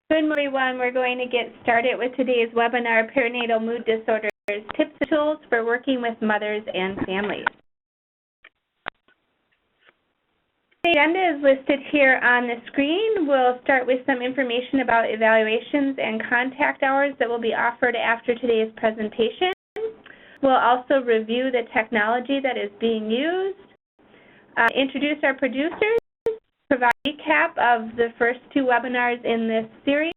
Good morning, everyone. We're going to get started with today's webinar, Perinatal Mood Disorders, Tips and Tools for Working with Mothers and Families. The agenda is listed here on the screen. We'll start with some information about evaluations and contact hours that will be offered after today's presentation. We'll also review the technology that is being used, introduce our producers, provide a recap of the first two webinars in this series,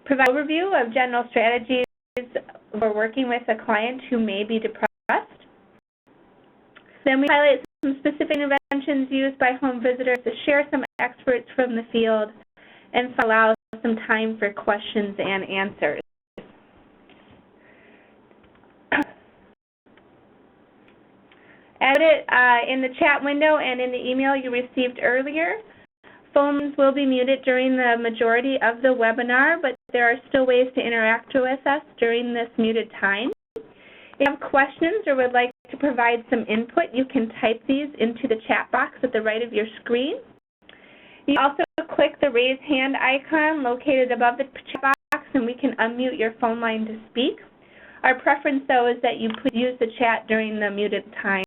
provide an overview of general strategies for working with a client who may be depressed. Then we highlight some specific interventions used by home visitors to share some experts from the field and allow some time for questions and answers. Edit in the chat window and in the email you received earlier. Phones will be muted during the majority of the webinar, but there are still ways to interact with us during this muted time. If you have questions or would like to provide some input, you can type these into the chat box at the right of your screen. You can also click the raise hand icon located above the chat box and we can unmute your phone line to speak. Our preference, though, is that you please use the chat during the muted time.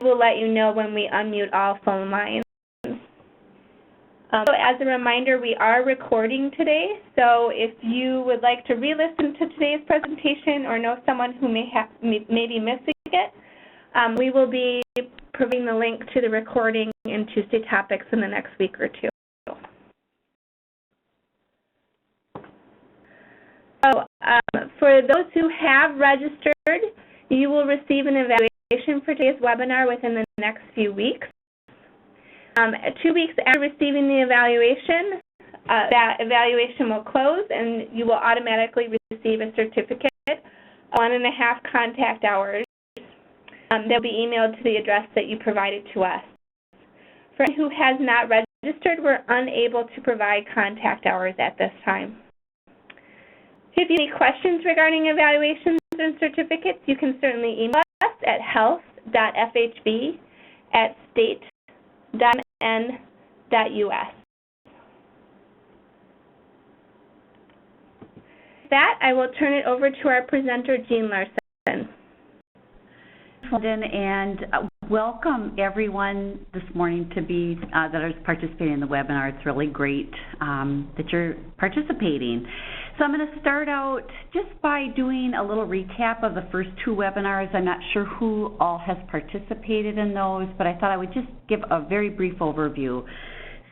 We'll let you know when we unmute all phone lines. So as a reminder, we are recording today, so if you would like to re-listen to today's presentation or know someone who may be missing it, we will be providing the link to the recording in Tuesday Topics in the next week or two. So for those who have registered, you will receive an evaluation for today's webinar within the next few weeks. 2 weeks after receiving the evaluation, that evaluation will close and you will automatically receive a certificate of 1.5 contact hours. They'll be emailed to the address that you provided to us. For anyone who has not registered, we're unable to provide contact hours at this time. If you have any questions regarding evaluations and certificates, you can certainly email us at health.fhb@state.mn.us. With that, I will turn it over to our presenter, Jean Larson. And welcome everyone this morning to be that is participating in the webinar. It's really great that you're participating. So I'm going to start out just by doing a little recap of the first two webinars. I'm not sure who all has participated in those, but I thought I would just give a very brief overview.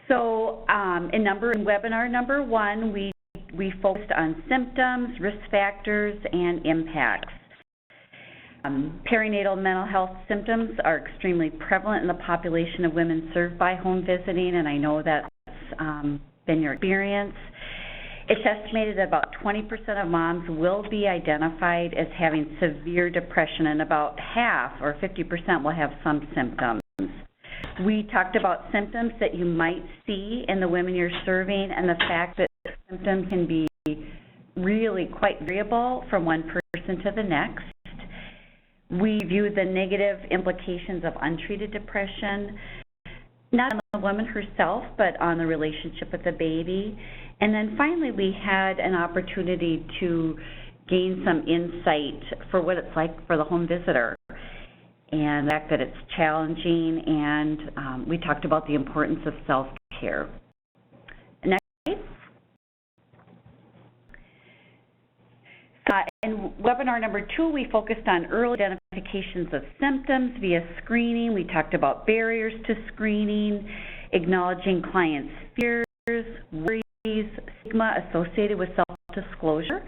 So in webinar number 1, we focused on symptoms, risk factors, and impacts. Perinatal mental health symptoms are extremely prevalent in the population of women served by home visiting, and I know that's been your experience. It's estimated that about 20% of moms will be identified as having severe depression, and about half, or 50%, will have some symptoms. We talked about symptoms that you might see in the women you're serving, and the fact that symptoms can be really quite variable from one person to the next. We view the negative implications of untreated depression, not on the woman herself, but on the relationship with the baby. And then finally, we had an opportunity to gain some insight for what it's like for the home visitor and the fact that it's challenging, and we talked about the importance of self-care. In webinar number 2, we focused on early identifications of symptoms via screening. We talked about barriers to screening, acknowledging clients' fears, worries, stigma associated with self-disclosure.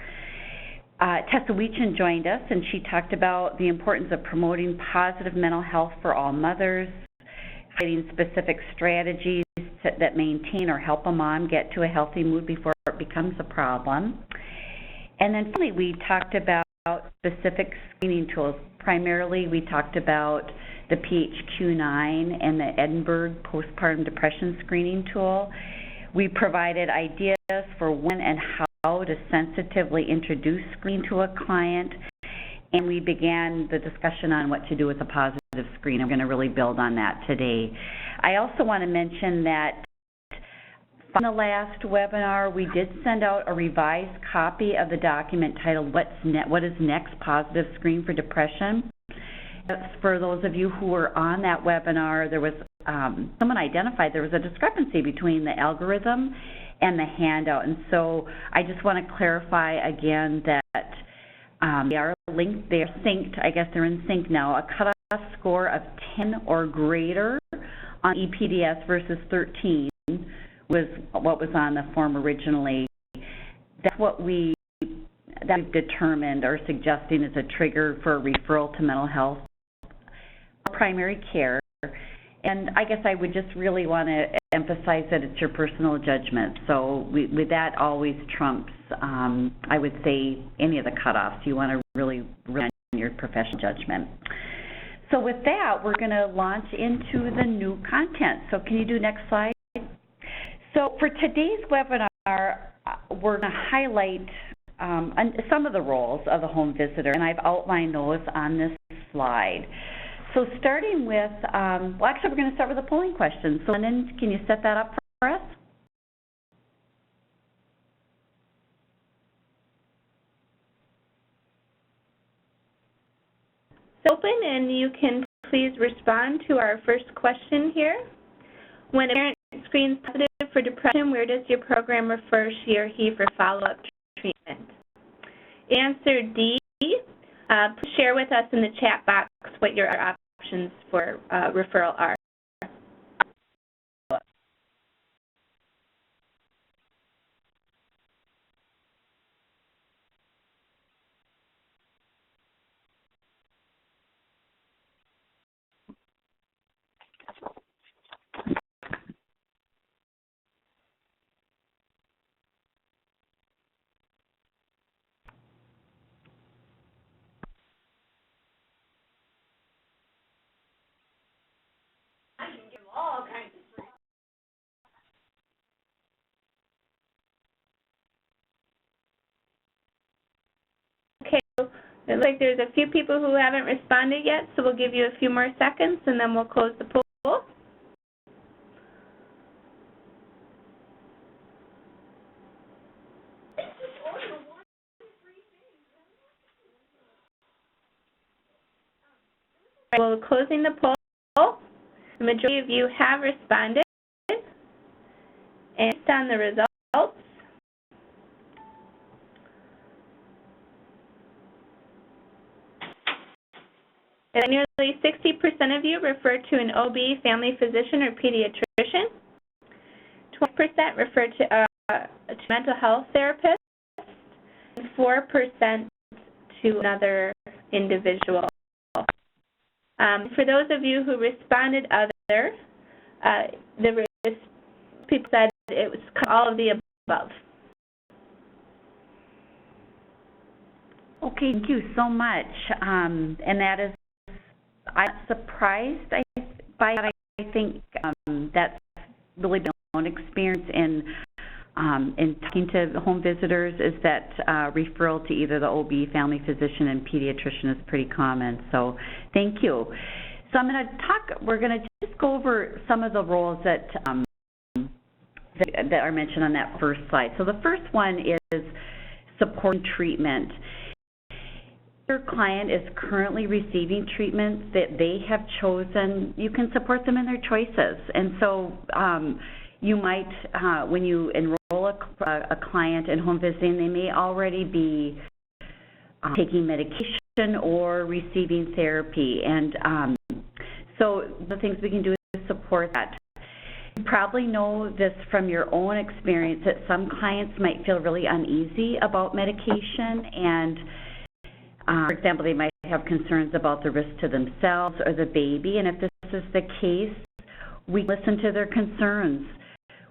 Tessa Weechin joined us, and she talked about the importance of promoting positive mental health for all mothers, highlighting specific strategies that maintain or help a mom get to a healthy mood before it becomes a problem. And then finally, we talked about specific screening tools. Primarily, we talked about the PHQ-9 and the Edinburgh postpartum depression screening tool. We provided ideas for when and how to sensitively introduce screening to a client, and we began the discussion on what to do with a positive screen. I'm going to really build on that today. I also want to mention that From the last webinar, we did send out a revised copy of the document titled What is Next? Positive Screen for Depression. For those of you who were on that webinar, there was someone identified there was a discrepancy between the algorithm and the handout, and so I just want to clarify again that they are linked, they are synced, I guess they're in sync now. A cutoff score of 10 or greater on EPDS versus 13 was what was on the form originally. That's what we've determined or suggesting is a trigger for a referral to mental health or primary care. And I guess I would just really want to emphasize that it's your personal judgment. So with that always trumps, I would say, any of the cutoffs. You want to really rely on your professional judgment. So with that, we're going to launch into the new content. So can you do next slide? So for today's webinar, we're going to highlight some of the roles of the home visitor, and I've outlined those on this slide. So starting with, well, actually, we're going to start with a polling question. So, Lynn, can you set that up for us? It's open, and you can please respond to our first question here. When a parent screens positive for depression, where does your program refer she or he for follow-up treatment? Answer D. Please share with us in the chat box what your options for referral are. Okay, it looks like there's a few people who haven't responded yet, so we'll give you a few more seconds and then we'll close the poll. Well, closing the poll, the majority of you have responded, and based on the results, nearly 60% of you refer to an OB, family physician, or pediatrician. 20% refer to a mental health therapist, and 4% to another individual. For those of you who responded other, the people said it was all of the above. Okay, thank you so much. And that is, I'm surprised by that. I think that's really been my own experience in talking to home visitors is that referral to either the OB, family physician, and pediatrician is pretty common. So thank you. So I'm going to talk, we're going to just go over some of the roles that are mentioned on that first slide. So the first one is support and treatment. Your client is currently receiving treatments that they have chosen, you can support them in their choices. And so you might, when you enroll a client in home visiting, they may already be taking medication or receiving therapy. And so the things we can do is support that. You probably know this from your own experience that some clients might feel really uneasy about medication, and for example, they might have concerns about the risk to themselves or the baby, and if this is the case, we listen to their concerns.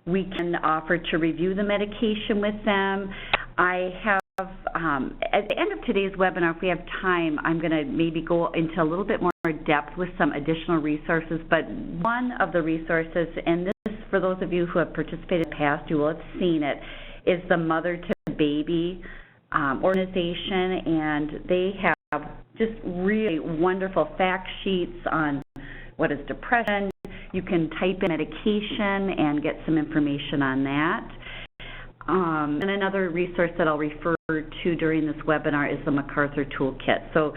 We can offer to review the medication with them. I have, at the end of today's webinar, if we have time, I'm going to maybe go into a little bit more depth with some additional resources, but one of the resources, and this, for those of you who have participated in the past, you will have seen it, is the Mother to Baby organization, and they have just really wonderful fact sheets on what is depression, You can type in medication and get some information on that. And another resource that I'll refer to during this webinar is the MacArthur Toolkit. So,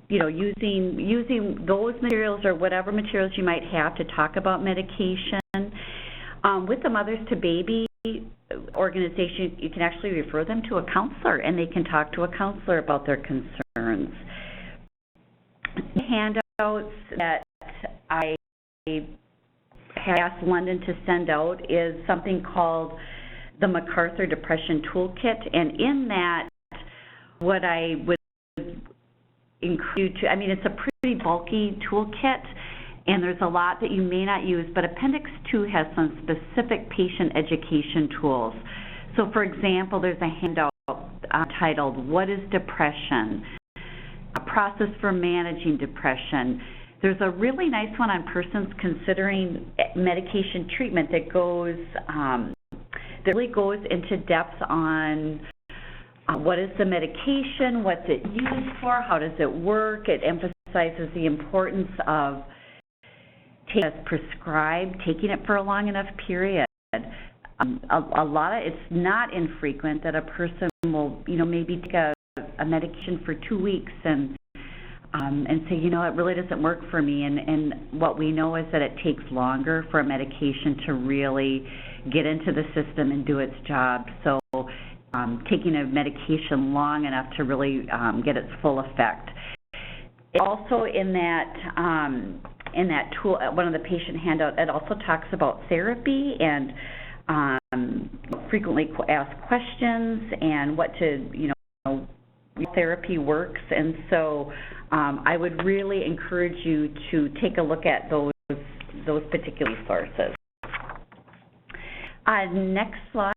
using those materials or whatever materials you might have to talk about medication. With the Mothers to Baby organization, you can actually refer them to a counselor, and they can talk to a counselor about their concerns. The handouts that I asked London to send out is something called the MacArthur Depression Toolkit, and in that, what I would include it's a pretty bulky toolkit, and there's a lot that you may not use, but Appendix 2 has some specific patient education tools. So, for example, there's a handout titled, What is Depression? A Process for Managing Depression. There's a really nice one on persons considering medication treatment that really goes into depth on what is the medication, what's it used for, how does it work. It emphasizes the importance of taking it as prescribed, taking it for a long enough period. It's not infrequent that a person will, maybe take a medication for 2 weeks and say, it really doesn't work for me. And what we know is that it takes longer for a medication to really get into the system and do its job. So taking a medication long enough to really get its full effect. Also in that tool, one of the patient handout, it also talks about therapy and frequently asked questions and what therapy works. And so I would really encourage you to take a look at those particular resources. Next slide.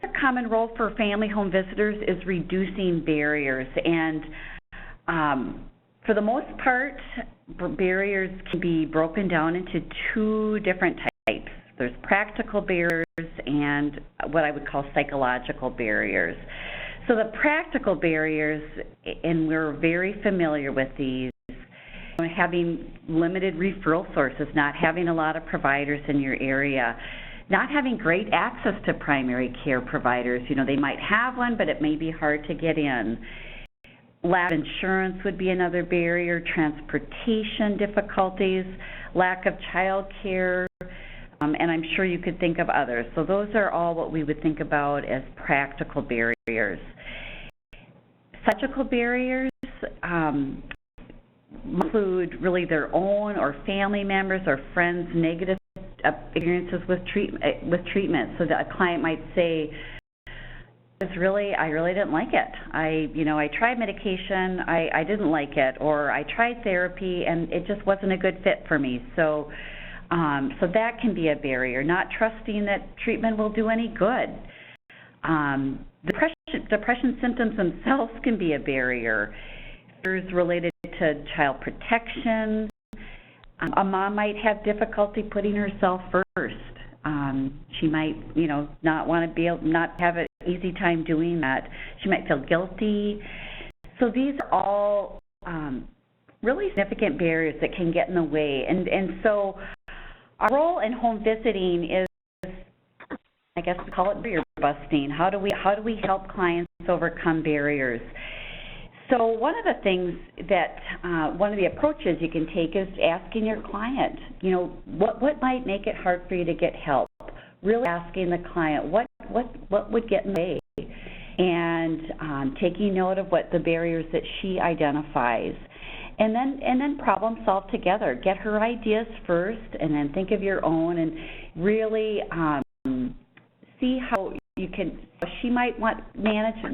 A common role for family home visitors is reducing barriers, and for the most part, barriers can be broken down into 2 different types. There's practical barriers and what I would call psychological barriers. So the practical barriers, and we're very familiar with these, having limited referral sources, not having a lot of providers in your area, not having great access to primary care providers. They might have one, but it may be hard to get in. Lack of insurance would be another barrier, transportation difficulties, lack of child care, and I'm sure you could think of others. So those are all what we would think about as practical barriers. Psychological barriers include really their own or family members or friends' negative experiences with treatment. So that a client might say, I really didn't like it. I tried medication, I didn't like it, or I tried therapy and it just wasn't a good fit for me. So that can be a barrier, not trusting that treatment will do any good. Depression symptoms themselves can be a barrier. Fears related to child protection. A mom might have difficulty putting herself first. She might, not want to not have an easy time doing that. She might feel guilty. So these are all really significant barriers that can get in the way. And so our role in home visiting is, I guess we call it barrier busting. How do we help clients overcome barriers? So one of the things that, one of the approaches you can take is asking your client, what might make it hard for you to get help? Really asking the client, what would get in the way? And taking note of what the barriers that she identifies. And then problem solve together. Get her ideas first, and then think of your own, and really see how she might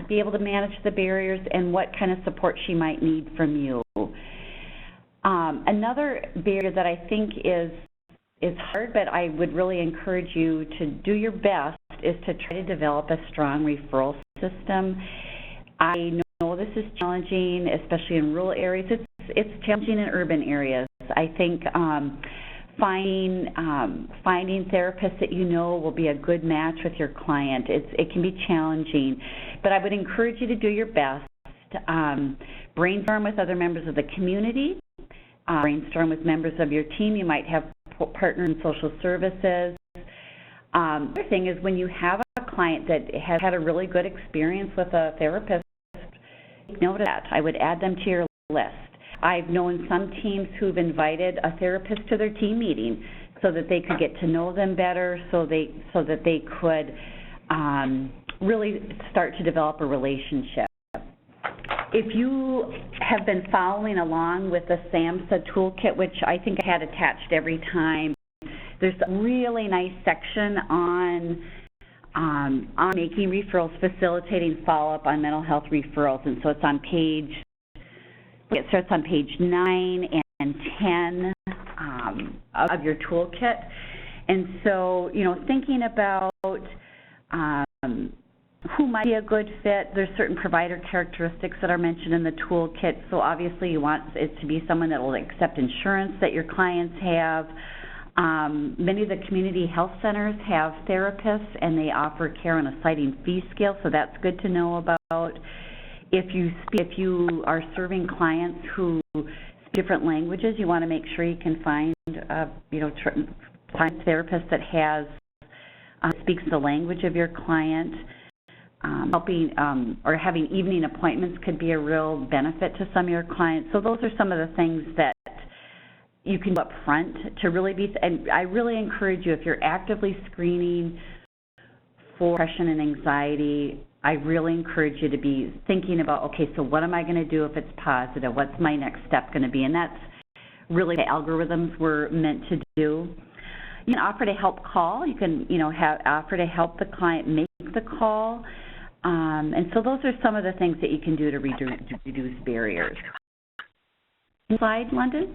be able to manage the barriers and what kind of support she might need from you. Another barrier that I think is hard, but I would really encourage you to do your best, is to try to develop a strong referral system. I know this is challenging, especially in rural areas. It's challenging in urban areas. I think finding therapists that will be a good match with your client, it can be challenging. But I would encourage you to do your best. Brainstorm with other members of the community. brainstorm with members of your team. You might have partners in social services. The other thing is when you have a client that has had a really good experience with a therapist, take note of that. I would add them to your list. I've known some teams who've invited a therapist to their team meeting so that they could get to know them better, so that they could really start to develop a relationship. If you have been following along with the SAMHSA toolkit, which I think I had attached every time, there's a really nice section on making referrals, facilitating follow-up on mental health referrals, and so it starts on page 9 and 10 of your toolkit. And so, thinking about who might be a good fit, there's certain provider characteristics that are mentioned in the toolkit. So obviously you want it to be someone that will accept insurance that your clients have. Many of the community health centers have therapists, and they offer care on a sliding fee scale, so that's good to know about. If you are serving clients who speak different languages, you want to make sure you can find client therapist that speaks the language of your client. Helping or having evening appointments could be a real benefit to some of your clients. So those are some of the things that you can do up front to really be, and I really encourage you, if you're actively screening for depression and anxiety, I really encourage you to be thinking about, okay, so what am I going to do if it's positive? What's my next step going to be? And that's really the algorithms were meant to do. You can offer to help call. You can, offer to help the client make the call. And so those are some of the things that you can do to reduce barriers. Slide, London.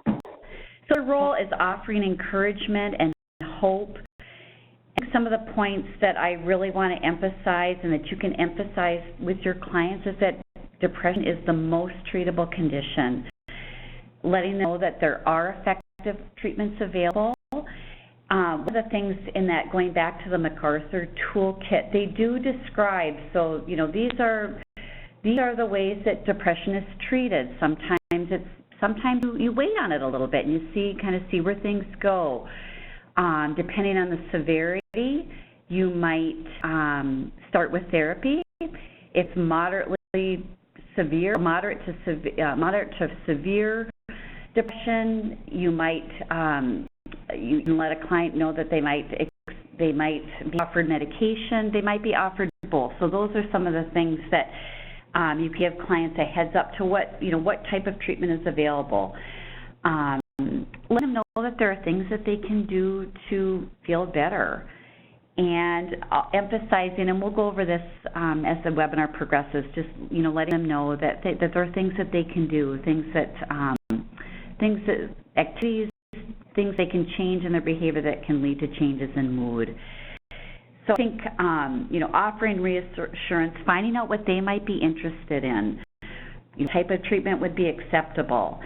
So the role is offering encouragement and hope. Some of the points that I really want to emphasize and that you can emphasize with your clients is that depression is the most treatable condition. Letting them know that there are effective treatments available. One of the things in that, going back to the MacArthur toolkit, they do describe, so these are the ways that depression is treated. Sometimes you wait on it a little bit and you kind of see where things go. Depending on the severity, you might start with therapy. If moderately severe, moderate to severe depression, you might you can let a client know that they might be offered medication. They might be offered both. So those are some of the things that you give clients a heads up to what type of treatment is available. Let them know that there are things that they can do to feel better, and emphasizing, and we'll go over this as the webinar progresses, just letting them know that there are things that they can do, activities, things they can change in their behavior that can lead to changes in mood. So I think offering reassurance, finding out what they might be interested in, type of treatment would be acceptable.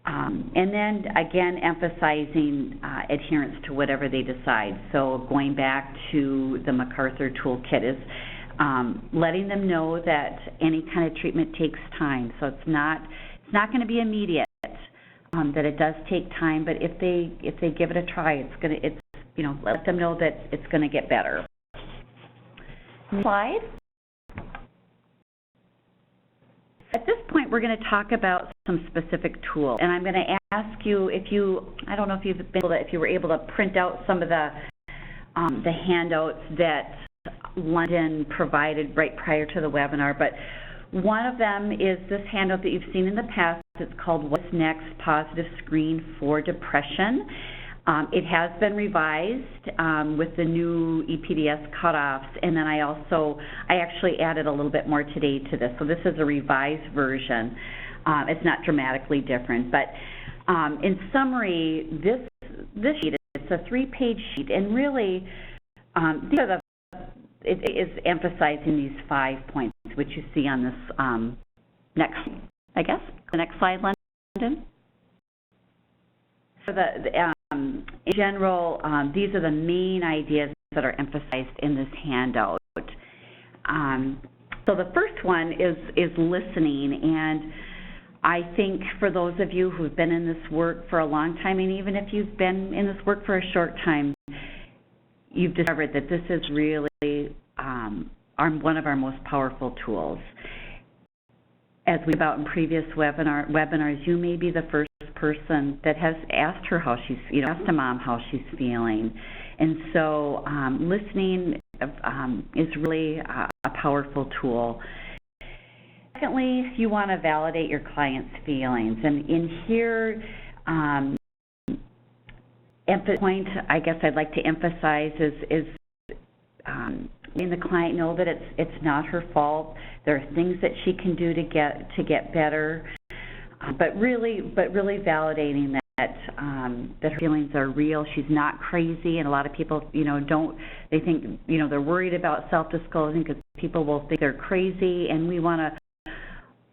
And then, again, emphasizing adherence to whatever they decide. So going back to the MacArthur toolkit is letting them know that any kind of treatment takes time. So it's not going to be immediate. That it does take time, but if they give it a try, let them know that it's going to get better. Slide. At this point, we're going to talk about some specific tools, and I'm going to ask you I don't know if you were able to print out some of the handouts that London provided right prior to the webinar, but one of them is this handout that you've seen in the past. It's called What's Next? Positive Screen for Depression. It has been revised with the new EPDS cutoffs, and then I actually added a little bit more today to this. So this is a revised version. It's not dramatically different, but in summary, this sheet, it's a 3-page sheet, and really it is emphasizing these 5 points, which you see on this the next slide, London. So in general, these are the main ideas that are emphasized in this handout. So the first one is listening, and I think for those of you who've been in this work for a long time, and even if you've been in this work for a short time, you've discovered that this is really one of our most powerful tools. As we about in previous webinars, you may be the first person that has asked her how she's, asked a mom how she's feeling. And so listening is really a powerful tool. Secondly, you want to validate your client's feelings. And in here, point I guess I'd like to emphasize is letting the client know that it's not her fault. There are things that she can do to get better, but really validating that her feelings are real. She's not crazy, and a lot of people, they think, they're worried about self-disclosing because people will think they're crazy, and we want to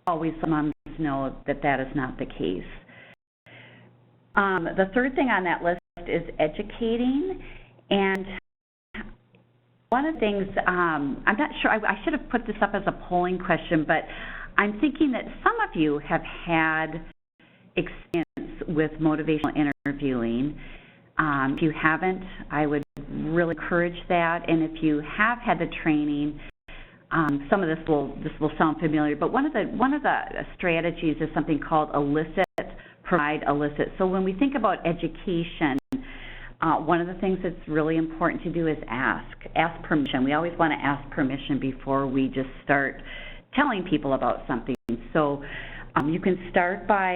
always let moms know that that is not the case. The third thing on that list is educating, and one of the things, I'm not sure, I should have put this up as a polling question, but I'm thinking that some of you have had experience with motivational interviewing. If you haven't, I would really encourage that, and if you have had the training, some of this will sound familiar, but one of the strategies is something called elicit, provide, elicit. So when we think about education, one of the things that's really important to do is ask permission. We always want to ask permission before we just start telling people about something. So you can start by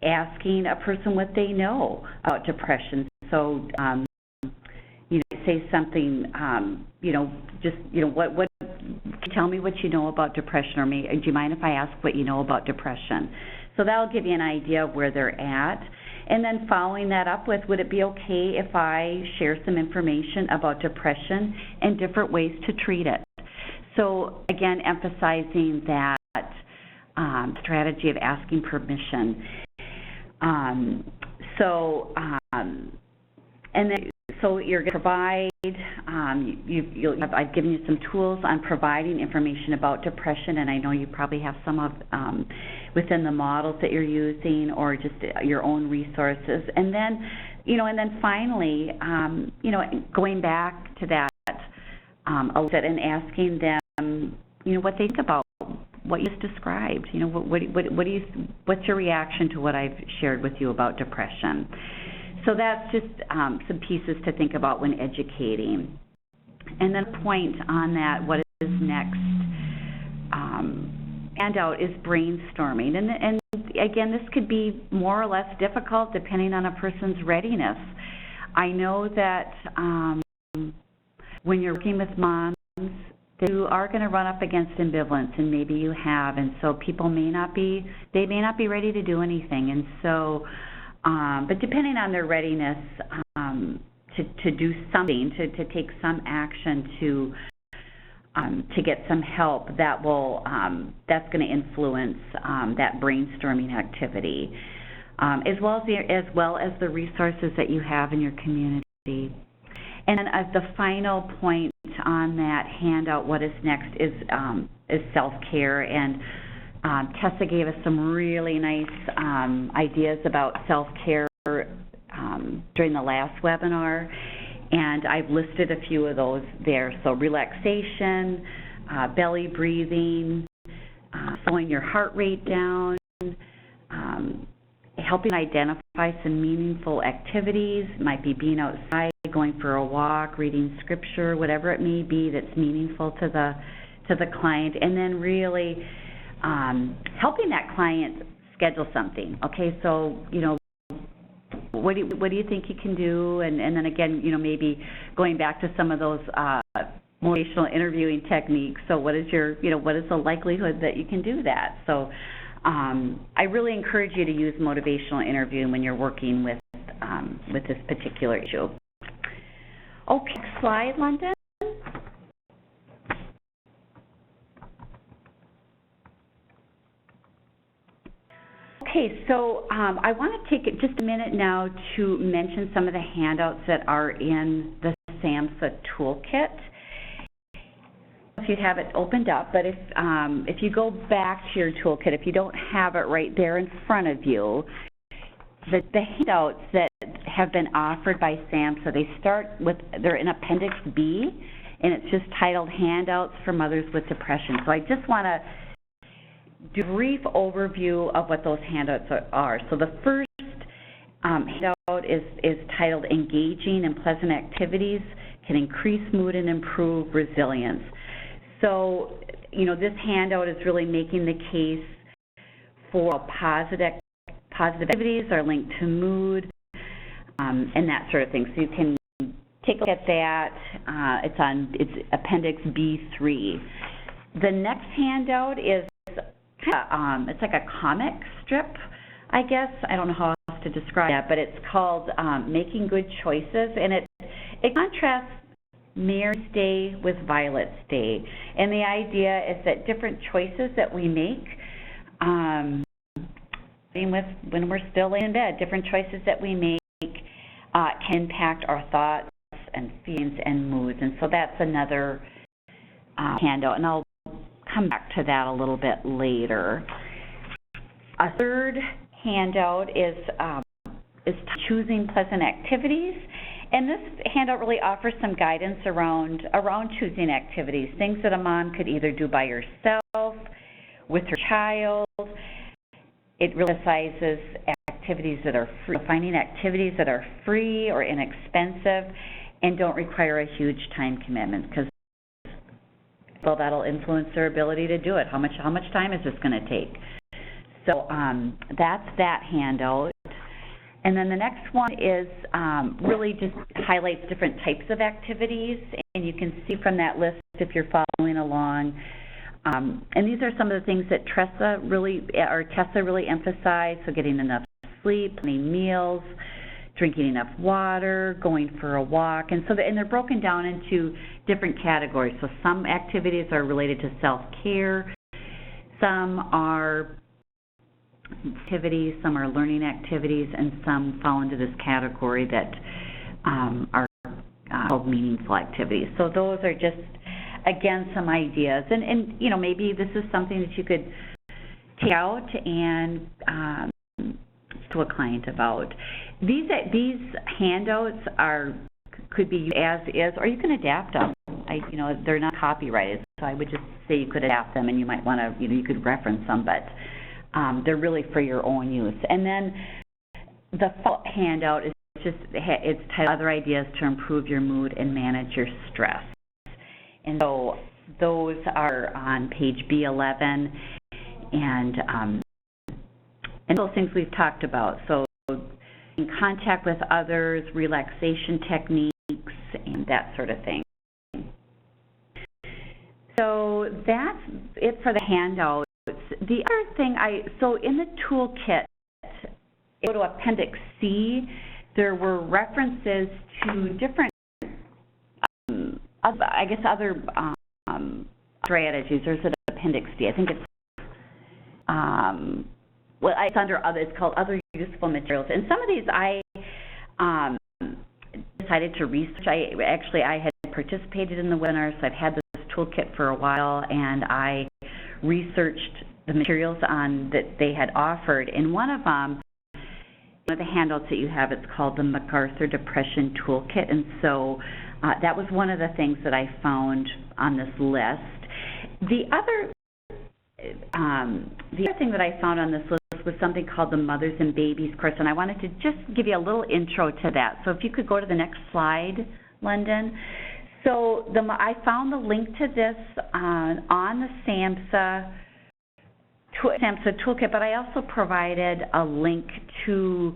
asking a person what they know about depression. So say something, what tell me what you know about depression, or do you mind if I ask what you know about depression? So that'll give you an idea of where they're at. And then following that up with, would it be okay if I share some information about depression and different ways to treat it? So again, emphasizing that strategy of asking permission. So you're going to provide, I've given you some tools on providing information about depression, and I know you probably have some of within the models that you're using, or just your own resources. And then, finally, going back to that elicit and asking them, what they think about what you just described. What's your reaction to what I've shared with you about depression? So that's just some pieces to think about when educating. And then point on that, what is next, handout is brainstorming. And again, this could be more or less difficult depending on a person's readiness. I know that when you're working with moms, you are going to run up against ambivalence, and maybe you have, and so people may not be ready to do anything. And so but depending on their readiness to do something, to take some action to get some help, that's going to influence that brainstorming activity, as well as the resources that you have in your community. And then the final point on that handout, what is next, is self-care. And Tessa gave us some really nice ideas about self-care during the last webinar, and I've listed a few of those there. So relaxation, belly breathing, slowing your heart rate down, helping identify some meaningful activities. Might be being outside, going for a walk, reading scripture, whatever it may be that's meaningful to the client, and then really helping that client schedule something. Okay, so what do you think you can do, and then again, maybe going back to some of those motivational interviewing techniques. So what is the likelihood that you can do that? So I really encourage you to use motivational interviewing when you're working with this particular issue. Okay, next slide, London. Okay, so I want to take just a minute now to mention some of the handouts that are in the SAMHSA toolkit. if you have it opened up, but if you go back to your toolkit, if you don't have it right there in front of you, the handouts that have been offered by SAMHSA, they're in Appendix B, and it's just titled Handouts for Mothers with Depression. So I just want to do a brief overview of what those handouts are. So the first handout is titled Engaging in Pleasant Activities Can Increase Mood and Improve Resilience. So, this handout is really making the case for positive activities are linked to mood and that sort of thing. So you can take a look at that. It's Appendix B3. The next handout is it's like a comic strip, I guess. I don't know how else to describe that, but it's called Making Good Choices, and it contrasts Mary's Day with Violet's Day. And the idea is that different choices that we make, when we're still laying in bed, different choices that we make can impact our thoughts and feelings and moods. And so that's another handout, and I'll come back to that a little bit later. A third handout is Choosing Pleasant Activities. And this handout really offers some guidance around choosing activities, things that a mom could either do by herself, with her child. It really emphasizes activities that are free, finding activities that are free or inexpensive and don't require a huge time commitment, because that'll influence their ability to do it. How much time is this going to take? So that's that handout. And then the next one is really just highlights different types of activities, and you can see from that list if you're following along. And these are some of the things that Tessa really emphasized, so getting enough sleep, eating meals, drinking enough water, going for a walk, and they're broken down into different categories. So some activities are related to self-care, some are activities, some are learning activities, and some fall into this category that are called meaningful activities. So those are just, again, some ideas, and maybe this is something that you could take out and to a client about. These handouts could be used as is, or you can adapt them. They're not copyrighted, so I would just say you could adapt them, and you might want to, you could reference them, but they're really for your own use. And then the handout is it's titled Other Ideas to Improve Your Mood and Manage Your Stress. And so those are on page B11, and those things we've talked about. So in contact with others, relaxation techniques, and that sort of thing. So that's it for the handouts. The other thing so in the toolkit, go to Appendix C, there were references to different, other strategies. There's an Appendix D. I think it's, it's under other, it's called Other Useful Materials. And some of these I decided to research. I had participated in the webinar, so I've had this toolkit for a while, and I researched the materials that they had offered. And one of the handouts that you have, it's called the MacArthur Depression Toolkit, and so that was one of the things that I found on this list. The other thing that I found on this list was something called the Mothers and Babies course, and I wanted to just give you a little intro to that. So if you could go to the next slide, London. So I found the link to this on the SAMHSA toolkit, but I also provided a link to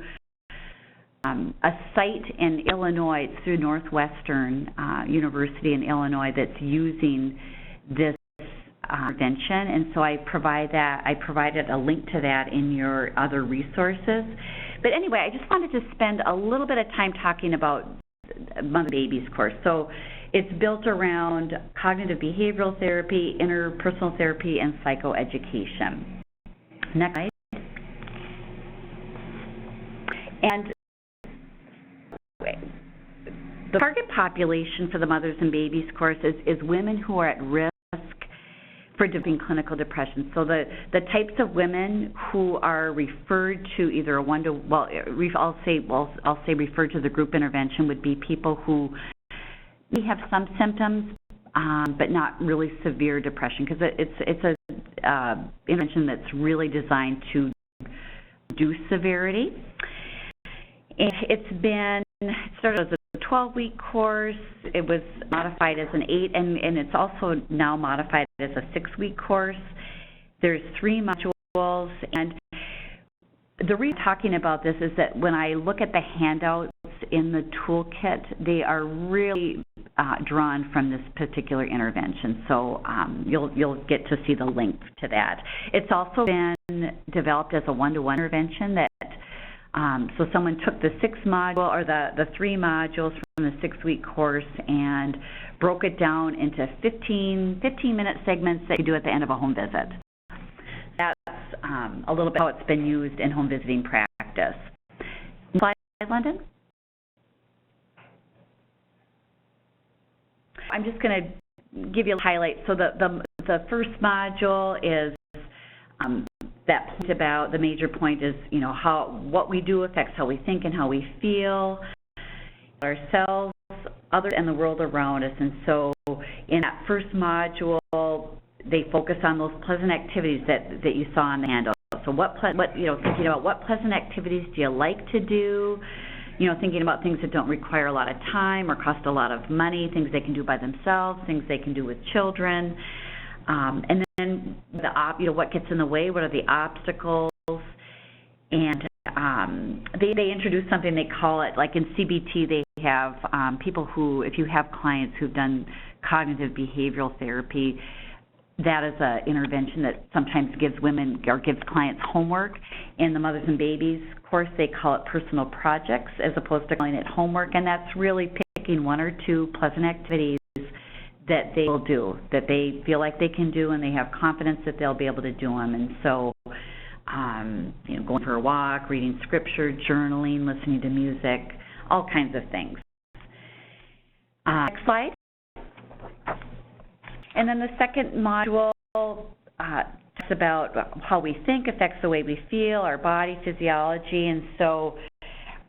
a site in Illinois. It's through Northwestern University in Illinois that's using this intervention, and so I provided a link to that in your other resources. But anyway, I just wanted to spend a little bit of time talking about Mother Babies course. So it's built around cognitive behavioral therapy, interpersonal therapy, and psychoeducation. Next slide. And the target population for the Mothers and Babies course is women who are at risk for developing clinical depression. So the types of women who are referred to either a I'll say referred to the group intervention would be people who may have some symptoms, but not really severe depression, because it's a intervention that's really designed to reduce severity. And it started as a 12-week course. It was modified as an 8, and it's also now modified as a 6-week course. There's 3 modules, and the reason I'm talking about this is that when I look at the handouts in the toolkit, they are really drawn from this particular intervention. So you'll get to see the link to that. It's also been developed as a one-to-one intervention that so someone took the 3 modules from the 6-week course and broke it down into 15-minute segments that you do at the end of a home visit. That's a little bit how it's been used in home visiting practice. Slide, London. I'm just going to give you a highlight. So the first module is that point about, the major point is, what we do affects how we think and how we feel, ourselves, others, and the world around us. And so in that first module, they focus on those pleasant activities that you saw on the handout. So thinking about what pleasant activities do you like to do, thinking about things that don't require a lot of time or cost a lot of money, things they can do by themselves, things they can do with children. And then what gets in the way, what are the obstacles, and they introduce something, they call it, like in CBT, they have people who, if you have clients who've done cognitive behavioral therapy, that is an intervention that sometimes gives women or gives clients homework. In the Mothers and Babies course, they call it personal projects as opposed to calling it homework, and that's really picking 1 or 2 pleasant activities that they will do, that they feel like they can do, and they have confidence that they'll be able to do them. And so, going for a walk, reading scripture, journaling, listening to music, all kinds of things. Next slide. And then the second module talks about how we think affects the way we feel, our body physiology, and so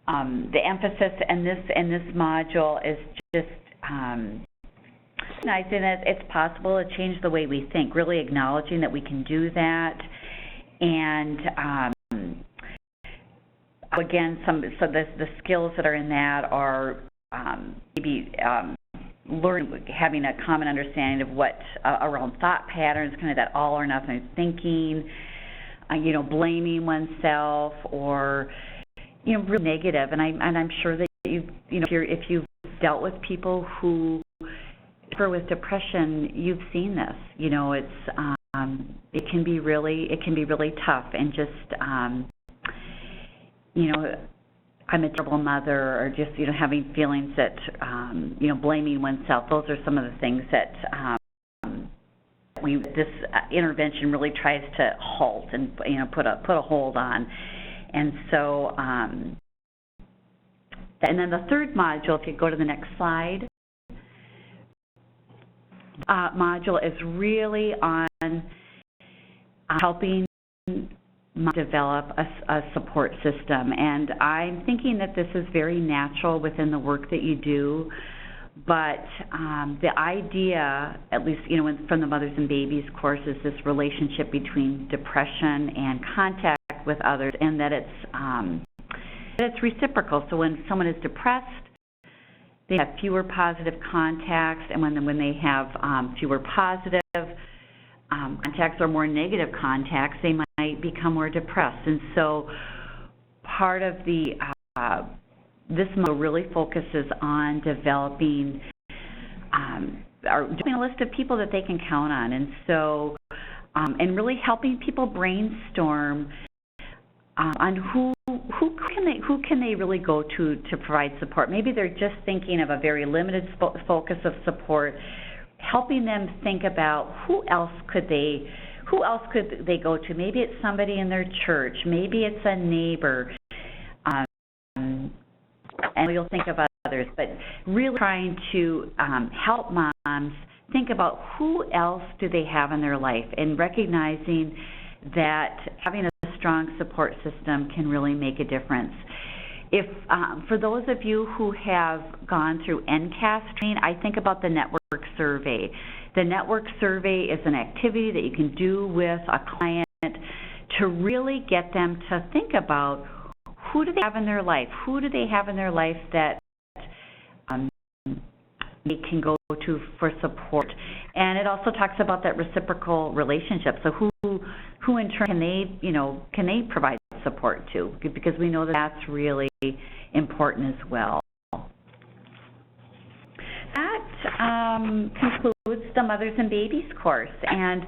the emphasis in this module is just recognizing that it's possible to change the way we think, really acknowledging that we can do that, and again, the skills that are in that are having a common understanding of what around thought patterns, kind of that all or nothing thinking, blaming oneself, or really negative. And I'm sure that if you've dealt with people who suffer with depression, you've seen this. It can be really tough, and just I'm a terrible mother, or just having feelings that blaming oneself. Those are some of the things that this intervention really tries to halt and put a hold on. And so and then the third module, if you go to the next slide, module is really on helping develop a support system. And I'm thinking that this is very natural within the work that you do, but the idea, at least from the Mothers and Babies course, is this relationship between depression and contact with others, and that it's reciprocal. So when someone is depressed, they have fewer positive contacts, and when they have fewer positive contacts or more negative contacts, they might become more depressed. And so part of this model really focuses on developing or doing a list of people that they can count on, and so and really helping people brainstorm on who can they really go to provide support. Maybe they're just thinking of a very limited focus of support, helping them think about who else could they go to. Maybe it's somebody in their church, maybe it's a neighbor, and you'll think about others, but really trying to help moms think about who else do they have in their life, and recognizing that having a strong support system can really make a difference. If for those of you who have gone through NCAS training, I think about the network survey. The network survey is an activity that you can do with a client to really get them to think about who do they have in their life, who do they have in their life that they can go to for support. And it also talks about that reciprocal relationship. So who in turn can they provide support to? Because we know that that's really important as well. That concludes the Mothers and Babies course, and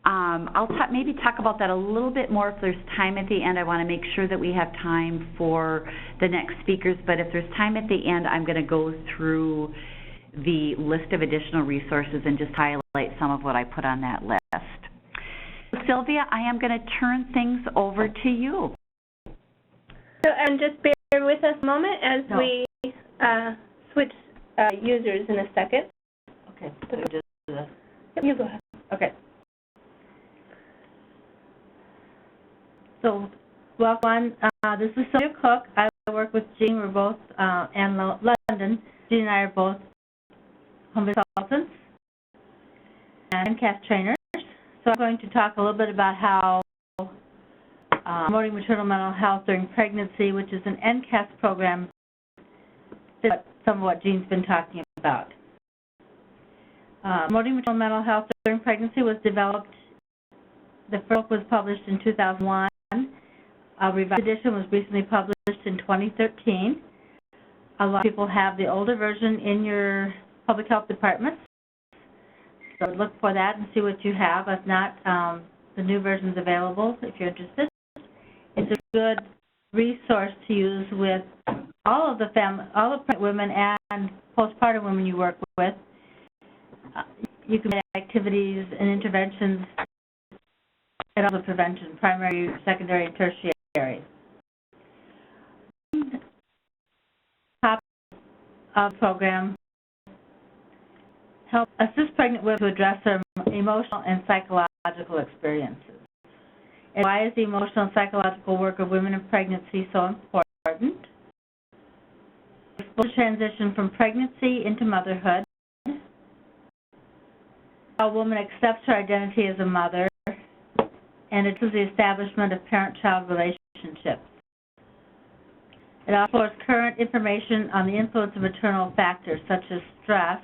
I'll maybe talk about that a little bit more if there's time at the end. I want to make sure that we have time for the next speakers, but if there's time at the end, I'm going to go through the list of additional resources and just highlight some of what I put on that list. Sylvia, I am going to turn things over to you. So, and just bear with us a moment as we switch users in a second. Okay. So just, you go ahead. Okay. So, welcome. This is Sylvia Cook. I work with Jean. We're both and London. Jean and I are both home consultants and MCAS trainers. So I'm going to talk a little bit about how promoting maternal mental health during pregnancy, which is an NCAS program, some of what Jean's been talking about. Promoting maternal mental health during pregnancy was developed, the first book was published in 2001. A revised edition was recently published in 2013. A lot of people have the older version in your public health department. So look for that and see what you have. If not, the new version's available if you're interested. It's a good resource to use with all of the pregnant women and postpartum women you work with. You can make activities and interventions and also prevention, primary, secondary, and tertiary. Top of the program help assist pregnant women to address their emotional and psychological experiences. And why is the emotional and psychological work of women in pregnancy so important? Explore the transition from pregnancy into motherhood. How a woman accepts her identity as a mother, and it is the establishment of parent-child relationships. It offers current information on the influence of maternal factors such as stress,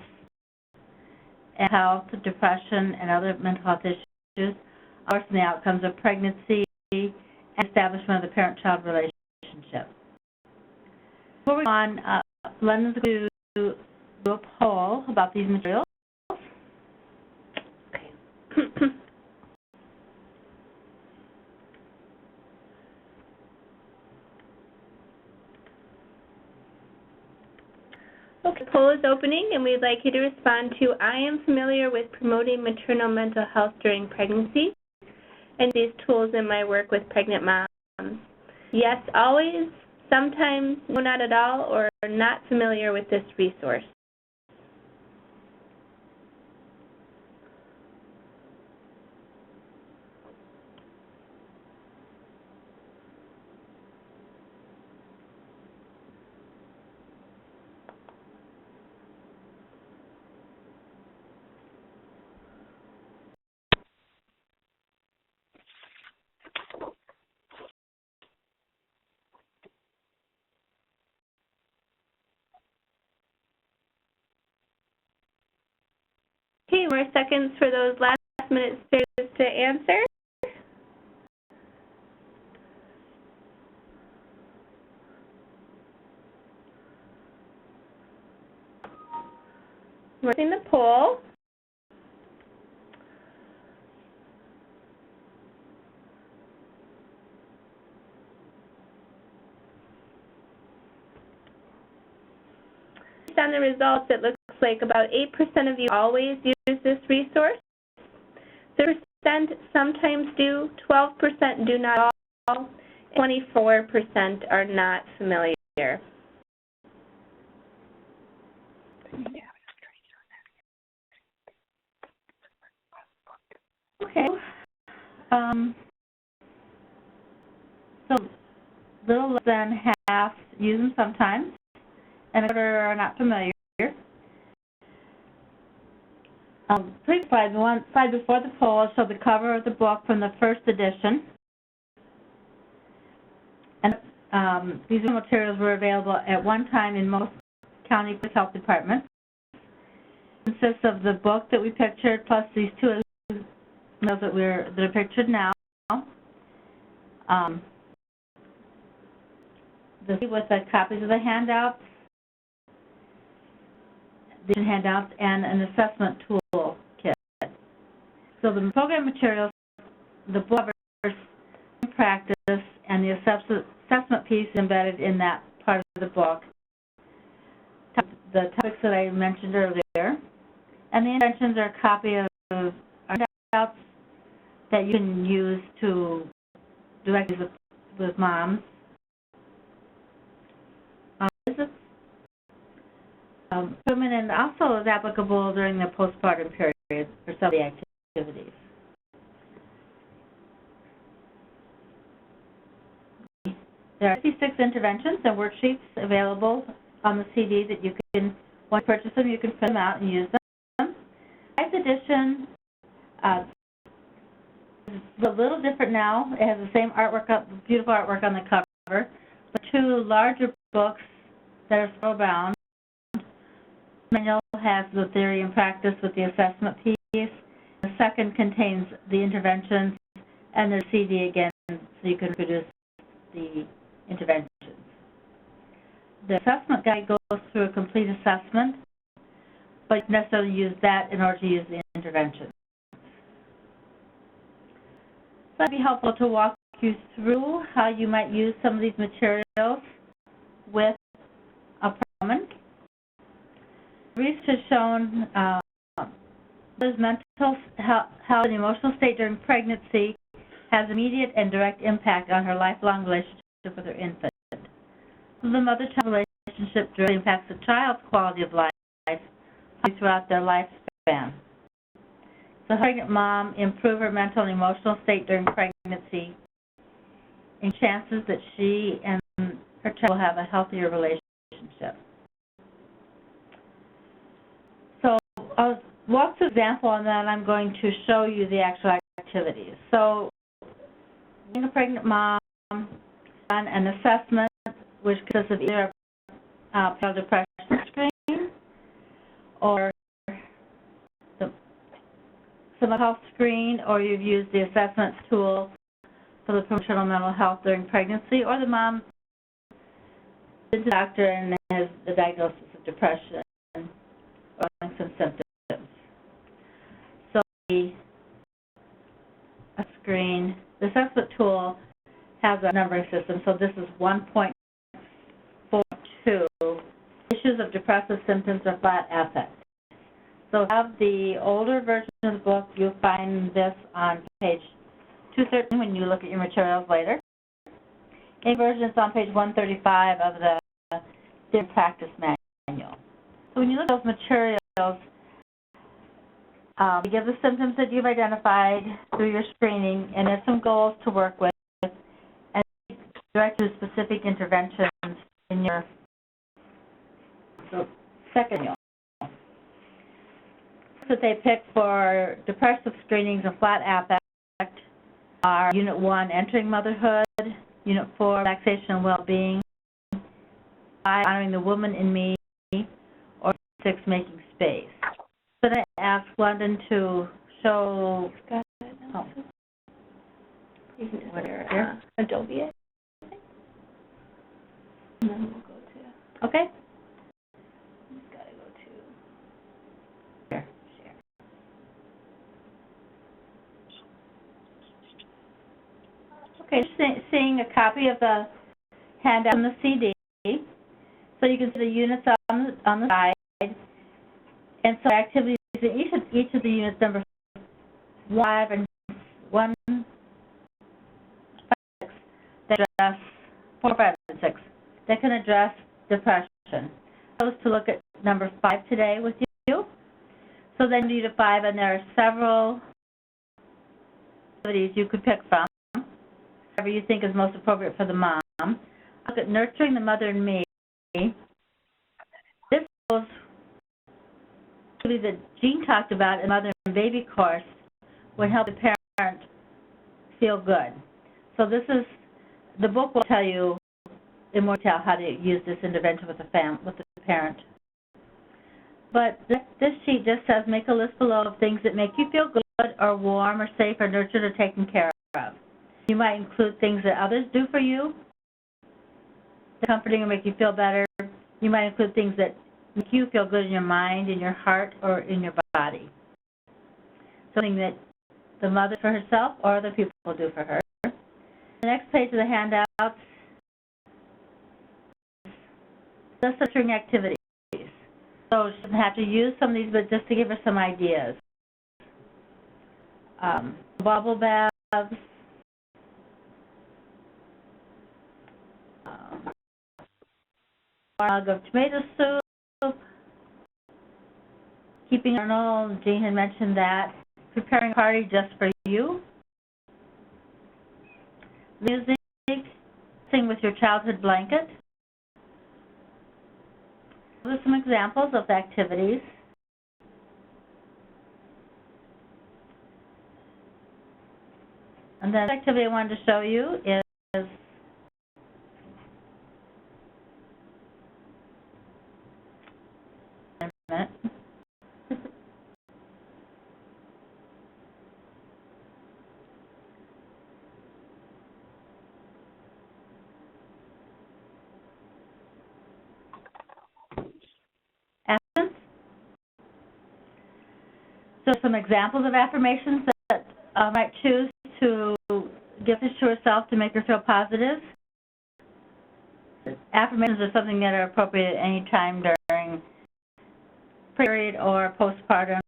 and health, depression, and other mental health issues, worsen the outcomes of pregnancy and establishment of the parent-child relationship. Before we go on, London's going to do a poll about these materials. Okay. Okay, the poll is opening, and we'd like you to respond to, I am familiar with promoting maternal mental health during pregnancy and these tools in my work with pregnant moms. Yes, always, sometimes, no, not at all, or not familiar with this resource. Okay, more seconds for those last minute spares to answer. Working the poll. Based on the results, it looks like about 8% of you always use this resource. 30% sometimes do, 12% do not all, 24% are not familiar. Okay. So little less than half use them sometimes, and a quarter are not familiar. Please slide the one slide before the poll show the cover of the book from the first edition. And these materials were available at one time in most county public health departments. It consists of the book that we pictured plus these two that are pictured now. With the copies of the handouts, and an assessment tool kit. So the program materials, the book covers practice, and the assessment piece embedded in that part of the book. The topics that I mentioned earlier, and the interventions are a copy of our handouts that you can use to directly with moms. Equipment and also is applicable during the postpartum period for some of the activities. There are 56 interventions and worksheets available on the CD that you can, once you purchase them, you can print them out and use them. Ninth edition is a little different now. It has the same artwork, beautiful artwork on the cover, but two larger books that are spellbound. The manual has the theory and practice with the assessment piece. The second contains the interventions and the CD again, so you can produce the interventions. The assessment guide goes through a complete assessment, but you don't necessarily use that in order to use the intervention. So it'd be helpful to walk you through how you might use some of these materials with a woman. Research has shown mother's mental health and emotional state during pregnancy has immediate and direct impact on her lifelong relationship with her infant. So the mother-child relationship directly impacts the child's quality of life throughout their lifespan. So a pregnant mom improve her mental and emotional state during pregnancy, and chances that she and her child will have a healthier relationship. So I'll walk through the example, and then I'm going to show you the actual activities. So, being a pregnant mom, on an assessment which consists of either a prenatal depression screen or the mental health screen, or you've used the assessments tool for the maternal mental health during pregnancy, or the mom is a doctor and has the diagnosis of depression or some symptoms. So the screen, the assessment tool has a numbering system. So this is 1.42, issues of depressive symptoms or flat affect. So if you have the older version of the book, you'll find this on page 213 when you look at your materials later. In version, it's on page 135 of the Theory Practice Manual. So when you look at those materials, you give the symptoms that you've identified through your screening, and there's some goals to work with, and direct to specific interventions in your second manual. That they pick for depressive screenings and flat affect are Unit 1, Entering Motherhood, Unit 4, Relaxation and Well-Being, 5, Honoring the Woman in Me, or 6, Making Space. So I asked London to show. Oh. You can just share Adobe it. And then we'll go to. Okay. Just gotta go to. Share. Okay, just seeing a copy of the handout on the CD, so you can see the units on the side, and so activities in each of the units, number 5 and 1, 5, 6, that address 4, 5, and 6 that can address depression. I chose to look at number 5 today with you. So then you do 5, and there are several activities you could pick from, whatever you think is most appropriate for the mom. Look at Nurturing the Mother in Me. This goes that Jean talked about in Mother and Baby course would help the parent feel good. So this is, the book will tell you in more detail how to use this intervention with the parent. But this sheet just says, make a list below of things that make you feel good or warm or safe or nurtured or taken care of. You might include things that others do for you, comforting or make you feel better. You might include things that make you feel good in your mind, in your heart, or in your body. Something that the mother for herself or other people do for her. The next page of the handouts, the nurturing activities. So she doesn't have to use some of these, but just to give her some ideas. Bubble baths, mug of tomato soup, keeping journal, Jean had mentioned that, preparing a party just for you, music, sing with your childhood blanket. Those are some examples of the activities. And then the activity I wanted to show you is So some examples of affirmations that I might choose to give this to herself to make her feel positive. Affirmations are something that are appropriate at any time during period or postpartum.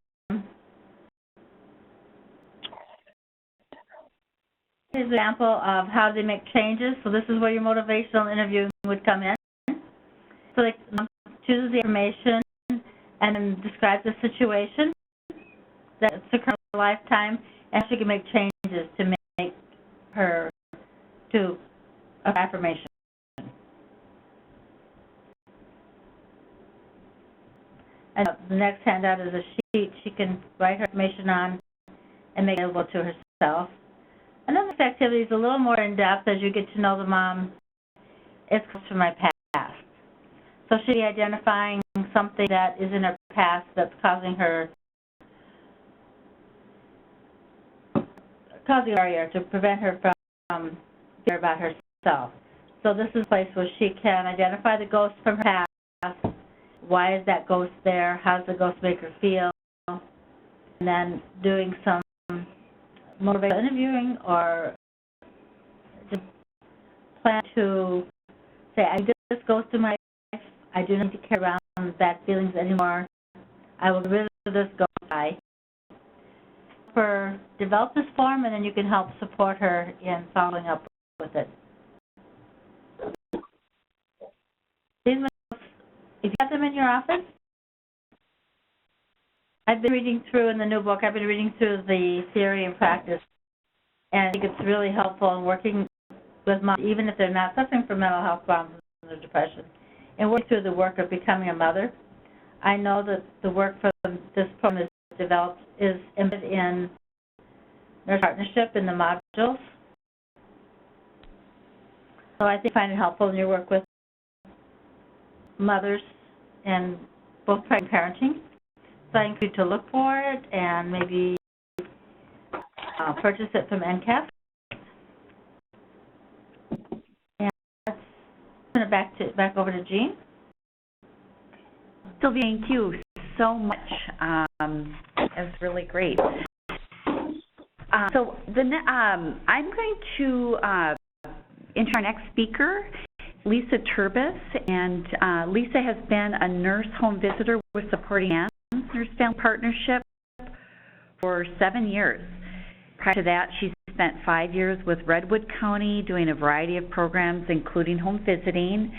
Here's an example of how they make changes. So this is where your motivational interviewing would come in. So they chooses the affirmation and then describes the situation that's occurred in her lifetime, and she can make changes to make her to an affirmation. And the next handout is a sheet she can write her affirmation on and make it available to herself. And then this activity is a little more in-depth as you get to know the mom. It's from my past. So she'll be identifying something that is in her past that's causing barrier to prevent her from fear about herself. So this is a place where she can identify the ghost from her past. Why is that ghost there? How does the ghost make her feel? And then doing some motivational interviewing or just plan to say, I did this ghost in my life. I do not need to carry around bad feelings anymore. I will get rid of this ghost. Develop this form, and then you can help support her in following up with it. If you have them in your office, I've been reading through in the new book, I've been reading through the theory and practice, and I think it's really helpful in working with moms, even if they're not suffering from mental health problems or depression, and working through the work of becoming a mother. I know that the work for this program is developed is embedded in nurse partnership in the modules. So I think you find it helpful in your work with mothers and both pregnant and parenting. So I encourage you to look for it and maybe purchase it from NCAP. And let's turn it back over to Jean. Sylvia, thank you so much. That's really great. I'm going to enter our next speaker, Lisa Turbis, and Lisa has been a nurse home visitor with Supporting Hands Nurse Family Partnership for 7 years. Prior to that, she spent 5 years with Redwood County doing a variety of programs, including home visiting.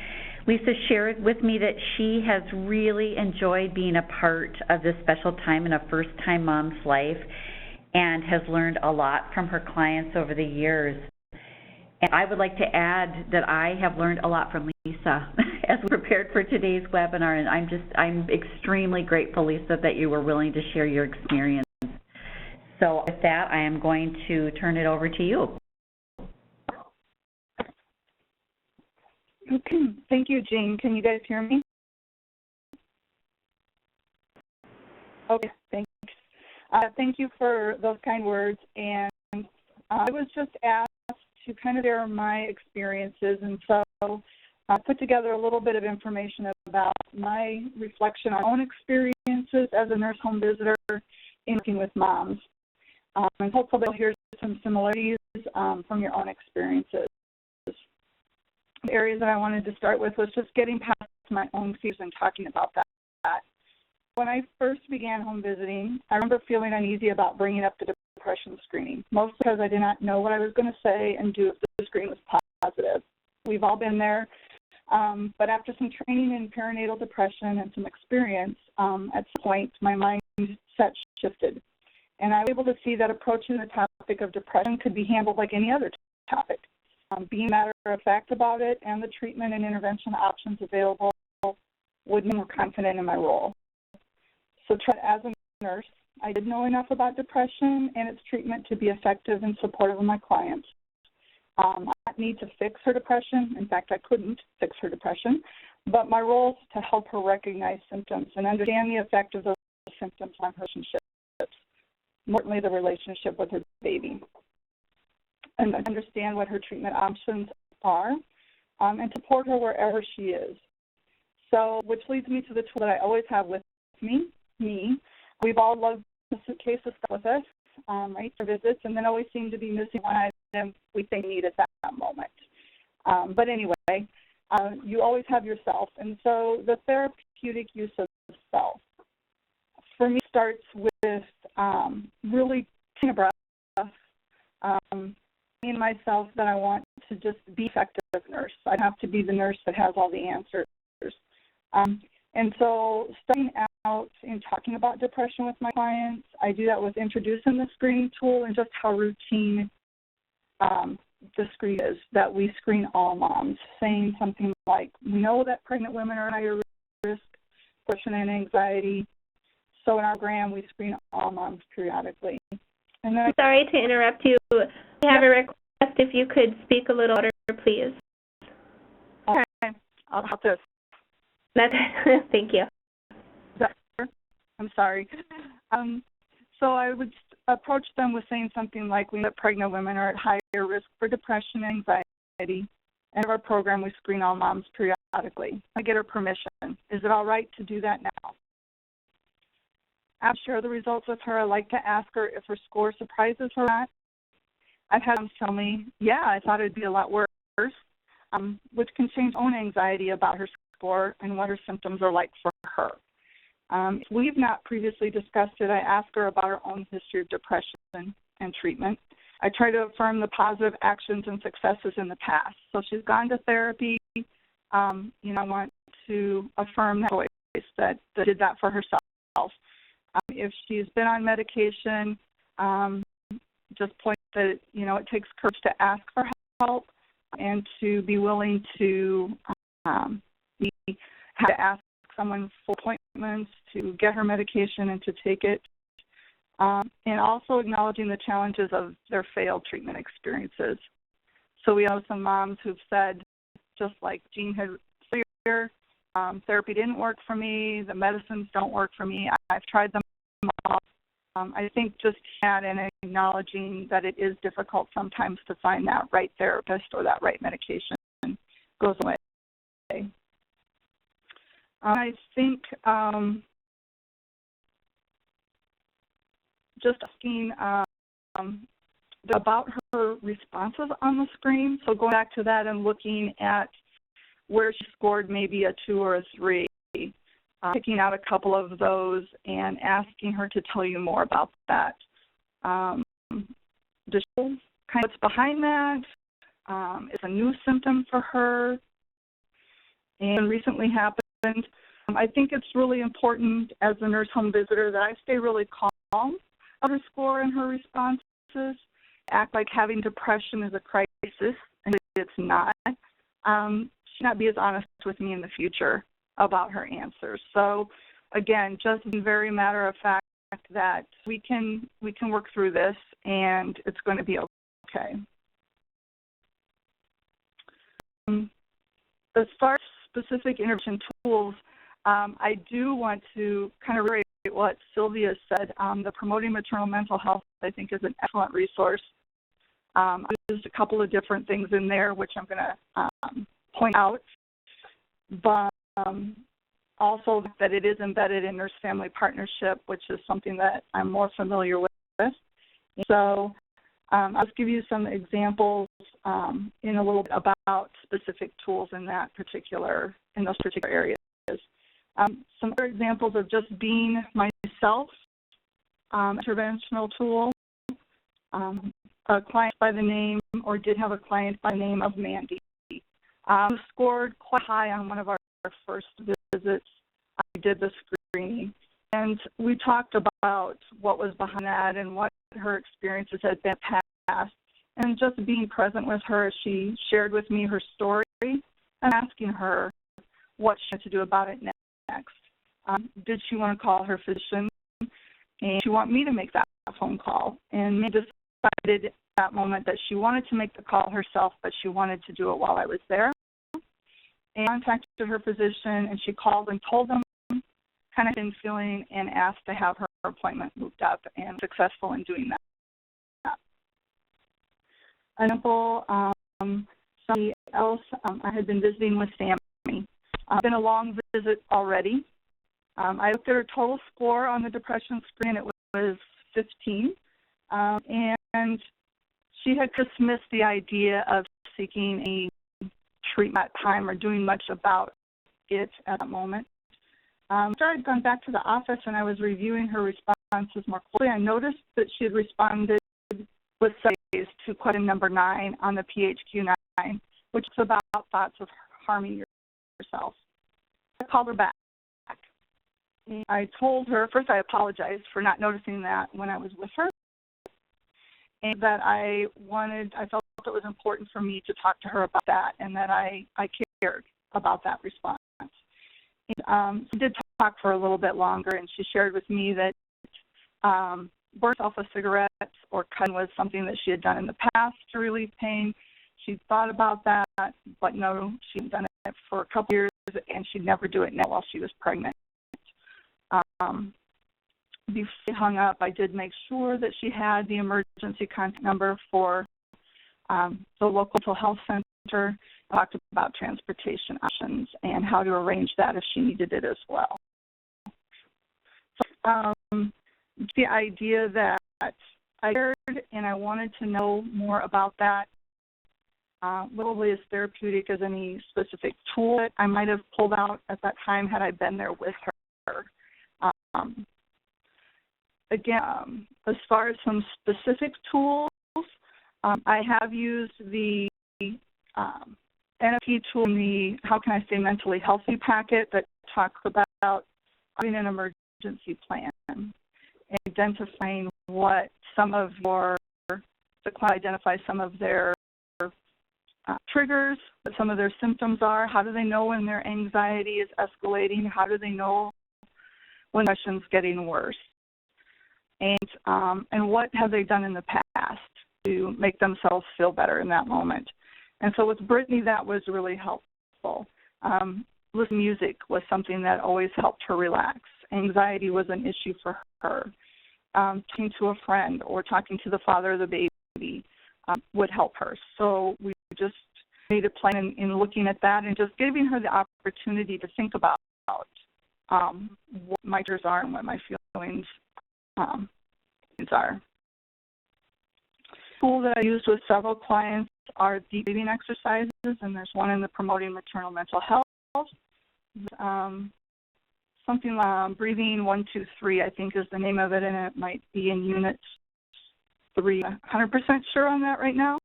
Lisa shared with me that she has really enjoyed being a part of this special time in a first-time mom's life, and has learned a lot from her clients over the years. And I would like to add that I have learned a lot from Lisa as we prepared for today's webinar, and I'm extremely grateful, Lisa, that you were willing to share your experience. So with that, I am going to turn it over to you. Okay, thank you, Jean. Can you guys hear me? Okay, thanks. Thank you for those kind words. And I was just asked to kind of share my experiences, and so I put together a little bit of information about my reflection on my own experiences as a nurse home visitor in working with moms. And hopefully you'll hear some similarities from your own experiences. The areas that I wanted to start with was just getting past my own fears and talking about that. When I first began home visiting, I remember feeling uneasy about bringing up the depression screening, mostly because I did not know what I was going to say and do if the screen was positive. We've all been there, but after some training in perinatal depression and some experience, at some point my mindset shifted, and I was able to see that approaching the topic of depression could be handled like any other topic. Being matter-of-fact about it and the treatment and intervention options available would make me more confident in my role. So as a nurse, I did know enough about depression and its treatment to be effective and supportive of my clients. I didn't need to fix her depression. In fact, I couldn't fix her depression, but my role is to help her recognize symptoms and understand the effect of those symptoms on her relationships, more importantly, the relationship with her baby, and understand what her treatment options are, and support her wherever she is. So, which leads me to the tool that I always have with me. We've all loved the suitcase of stuff with us, right, for visits, and then always seem to be missing one item we think we need at that moment. But anyway, you always have yourself, and so the therapeutic use of self, for me, starts with really taking a breath, in myself that I want to just be an effective nurse. I don't have to be the nurse that has all the answers. And so starting out in talking about depression with my clients, I do that with introducing the screening tool and just how routine the screen is, that we screen all moms, saying something like, we know that pregnant women are at higher risk for depression and anxiety, so in our program we screen all moms periodically. And then Sorry to interrupt you. We have a request if you could speak a little louder, please. Okay, I'll help this. Thank you. I'm sorry. So I would approach them with saying something like, we know that pregnant women are at higher risk for depression and anxiety. And in our program, we screen all moms periodically. I get her permission. Is it all right to do that now? After I share the results with her, I like to ask her if her score surprises her or not. I've had moms tell me, yeah, I thought it'd be a lot worse, which can change own anxiety about her score and what her symptoms are like for her. If we've not previously discussed it, I ask her about her own history of depression and treatment. I try to affirm the positive actions and successes in the past. So she's gone to therapy. I want to affirm that choice, that did that for herself. If she's been on medication, just point that, it takes courage to ask for help and to be willing to have to ask someone for appointments to get her medication and to take it, and also acknowledging the challenges of their failed treatment experiences. So we know some moms who've said, just like Jean had said earlier, therapy didn't work for me, the medicines don't work for me, I've tried them all. I think just that and acknowledging that it is difficult sometimes to find that right therapist or that right medication goes away. I think just asking about her responses on the screen, so going back to that and looking at where she scored maybe a 2 or a 3, picking out a couple of those and asking her to tell you more about that. Just kind of what's behind that. It's a new symptom for her and recently happened. I think it's really important as a nurse home visitor that I stay really calm of her score and her responses, act like having depression is a crisis, and it's not. She not be as honest with me in the future about her answers. So, again, just very matter of fact that we can work through this, and it's going to be okay. As far as specific intervention tools, I do want to kind of reiterate what Sylvia said. The Promoting Maternal Mental Health, I think, is an excellent resource. I used a couple of different things in there, which I'm going to point out, but also that it is embedded in nurse-family partnership, which is something that I'm more familiar with. So I'll just give you some examples in a little bit about specific tools in those particular areas. Some other examples of just being myself, interventional tool. A client by the name, or did have a client by the name of Mandy, who scored quite high on one of our first visits. I did the screening, and we talked about what was behind that and what her experiences had been past, and just being present with her as she shared with me her story and asking her what she had to do about it next. Did she want to call her physician, and she wanted me to make that phone call, and Mandy decided at that moment that she wanted to make the call herself, but she wanted to do it while I was there. And contacted her physician, and she called and told them kind of been feeling and asked to have her appointment moved up, and successful in doing that. An example, somebody else, I had been visiting with Sammy. It's been a long visit already. I looked at her total score on the depression screen. It was 15. And she had dismissed the idea of seeking a treatment at time or doing much about it at that moment. After I'd gone back to the office and I was reviewing her responses more closely, I noticed that she had responded with studies to question number 9 on the PHQ-9, which is about thoughts of harming yourself. I called her back. And I told her, first I apologized for not noticing that when I was with her, and that I felt it was important for me to talk to her about that, and that I cared about that response. And, we did talk for a little bit longer, and she shared with me that burning herself with cigarettes or cutting was something that she had done in the past to relieve pain. She thought about that, but no, she hadn't done it for a couple years, and she'd never do it now while she was pregnant. Before she hung up, I did make sure that she had the emergency contact number for the local mental health center. I talked about transportation options and how to arrange that if she needed it as well. So, the idea that I cared and I wanted to know more about that, literally as therapeutic as any specific tool that I might have pulled out at that time had I been there with her. Again, as far as some specific tools, I have used the NFP tool in the How Can I Stay Mentally Healthy packet that talks about having an emergency plan and identifying what some of the client identifies some of their triggers, what some of their symptoms are. How do they know when their anxiety is escalating? How do they know when depression's getting worse? And what have they done in the past to make themselves feel better in that moment? And so with Brittany, that was really helpful. Listening to music was something that always helped her relax. Anxiety was an issue for her. Talking to a friend or talking to the father of the baby would help her. So we just made a plan in looking at that and just giving her the opportunity to think about what my triggers are and what my feelings are. The tool that I used with several clients are deep breathing exercises, and there's one in the Promoting Maternal Mental Health. Something like breathing 1, 2, 3, I think is the name of it, and it might be in unit 3. 100% sure on that right now.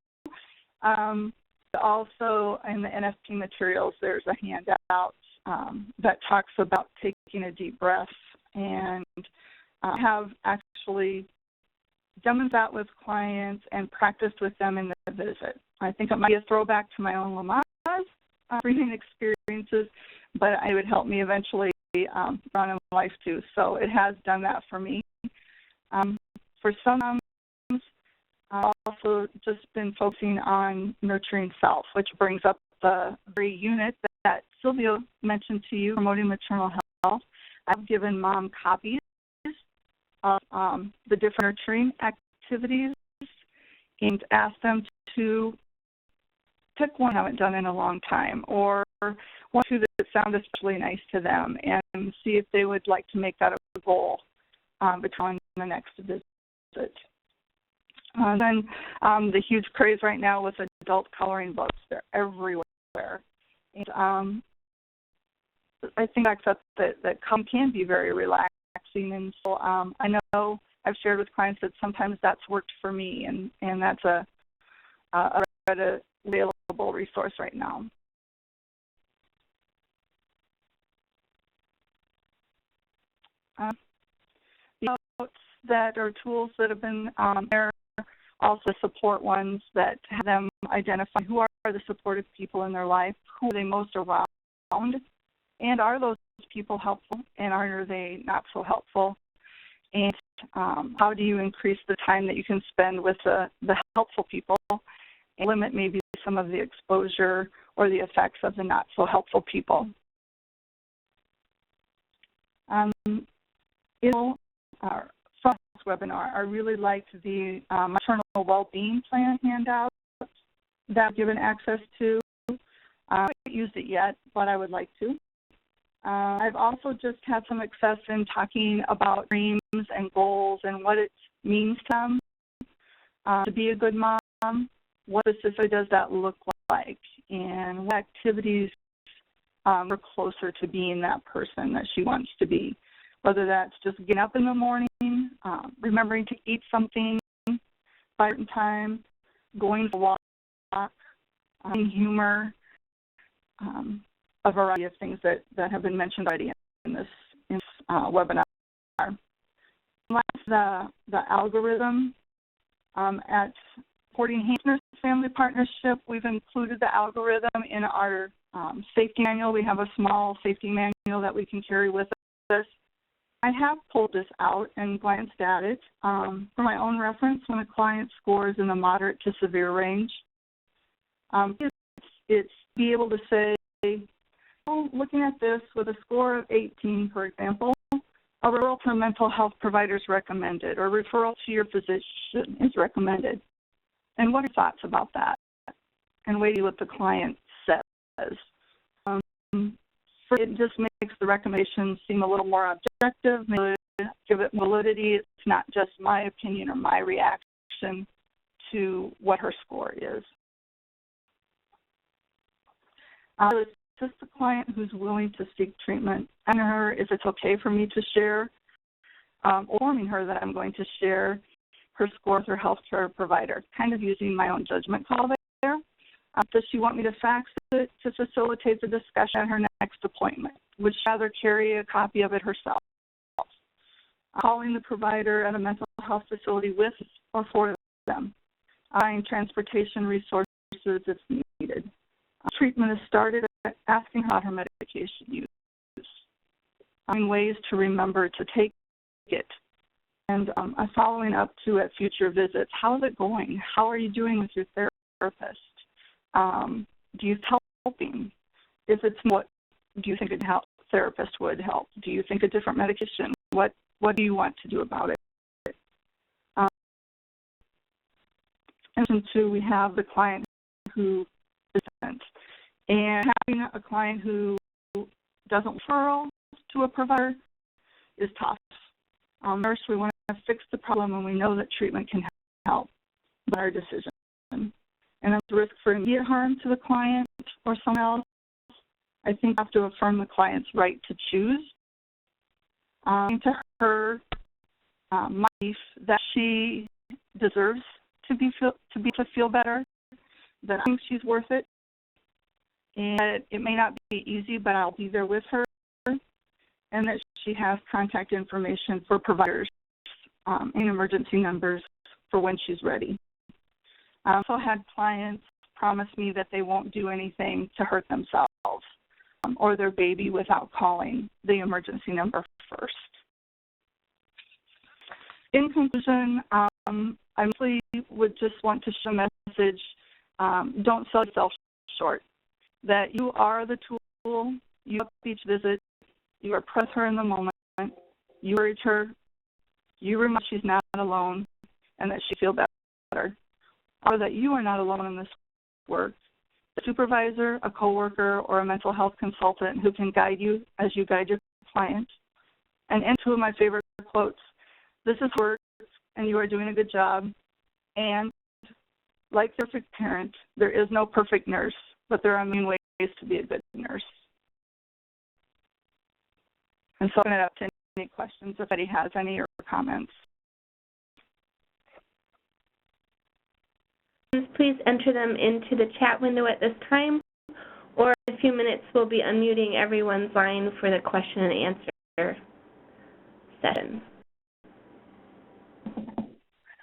Also, in the NFP materials, there's a handout that talks about taking a deep breath, and have actually demonstrated that with clients and practiced with them in the visit. I think it might be a throwback to my own Lamaze breathing experiences, but it would help me eventually run in life too. So it has done that for me. For some moms, I've also just been focusing on nurturing self, which brings up the very unit that Sylvia mentioned to you, promoting maternal health. I've given mom copies of the different nurturing activities and asked them to pick one I haven't done in a long time, or one or two that sound especially nice to them, and see if they would like to make that a goal between the next visit. Then the huge craze right now with adult coloring books. They're everywhere. And I think that coloring can be very relaxing. And so I know I've shared with clients that sometimes that's worked for me, and that's a available resource right now. The notes that are tools that have been there, also support ones that have them identify who are the supportive people in their life, who are they most around, and are those people helpful, and are they not so helpful, and how do you increase the time that you can spend with the helpful people and limit maybe some of the exposure or the effects of the not so helpful people. From this webinar, I really liked the maternal well-being plan handout that I've given access to. I haven't used it yet, but I would like to. I've also just had some success in talking about dreams and goals and what it means to them to be a good mom. What specifically does that look like, and what activities are closer to being that person that she wants to be, whether that's just getting up in the morning, remembering to eat something by a certain time, going for a walk, humor, a variety of things that have been mentioned already in this webinar. Last, the algorithm at Supporting Nurse Family Partnership, we've included the algorithm in our safety manual. We have a small safety manual that we can carry with us. I have pulled this out and glanced at it for my own reference when a client scores in the moderate to severe range. It's be able to say, looking at this with a score of 18, for example, a referral to a mental health provider is recommended, or referral to your physician is recommended. And what are your thoughts about that? And wait what the client says. It just makes the recommendation seem a little more objective, maybe give it validity. It's not just my opinion or my reaction to what her score is. It's just a client who's willing to seek treatment, and her if it's okay for me to share, informing her that I'm going to share her score with her healthcare provider, kind of using my own judgment call there. Does she want me to fax it to facilitate the discussion at her next appointment? Would she rather carry a copy of it herself? Calling the provider at a mental health facility with or for them. Buying transportation resources if needed. Treatment is started at asking about her medication use. Finding ways to remember to take it. And following up to at future visits. How is it going? How are you doing with your therapist? Do you helping? If it's what do you think a therapist would help? Do you think a different medication? What do you want to do about it? And two, we have the client who isn't. And having a client who doesn't referral to a provider is tough. First, we want to fix the problem, and we know that treatment can help, but our decision. And that's the risk for immediate harm to the client or someone else. I think we have to affirm the client's right to choose. To her, my belief that she deserves to feel better, that I think she's worth it, and it may not be easy, but I'll be there with her, and that she has contact information for providers and emergency numbers for when she's ready. I also had clients promise me that they won't do anything to hurt themselves or their baby without calling the emergency number first. In conclusion, I mostly would just want to show a message, don't sell yourself short, that you are the tool, you help each visit, you are present her in the moment, you encourage her, you remind her she's not alone, and that she feels better, or that you are not alone in this work. A supervisor, a coworker, or a mental health consultant who can guide you as you guide your client. And two of my favorite quotes, this is work, and you are doing a good job, and like the perfect parent, there is no perfect nurse, but there are a million ways to be a good nurse. And so I'll open it up to any questions if anybody has any or comments. Please enter them into the chat window at this time, or in a few minutes we'll be unmuting everyone's line for the question and answer session.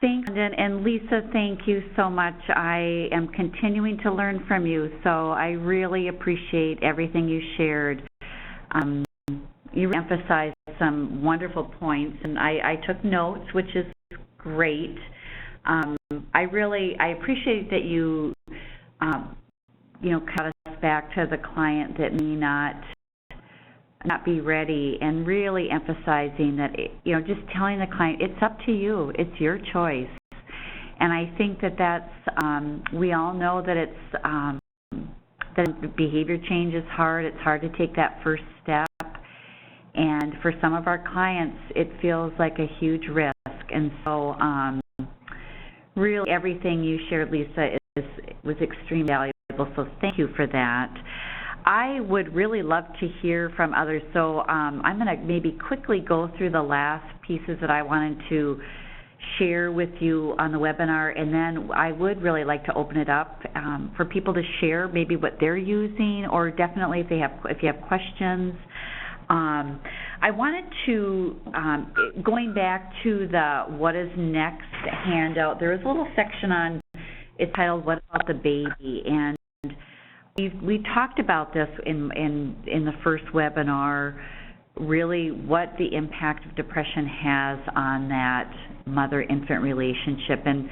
Thanks, London. And Lisa, thank you so much. I am continuing to learn from you, so I really appreciate everything you shared. You emphasized some wonderful points, and I took notes, which is great. I appreciate that you, cut us back to the client that may not be ready, and really emphasizing that, just telling the client, it's up to you, it's your choice. And I think that's, we all know that that behavior change is hard. It's hard to take that first step. And for some of our clients, it feels like a huge risk. And so, really, everything you shared, Lisa, was extremely valuable. So thank you for that. I would really love to hear from others. So I'm going to maybe quickly go through the last pieces that I wanted to share with you on the webinar, and then I would really like to open it up for people to share maybe what they're using, or definitely if you have questions. I wanted to, going back to the What is Next handout, there is a little section on, it's titled What About the Baby? And we talked about this in the first webinar, really what the impact of depression has on that mother-infant relationship. And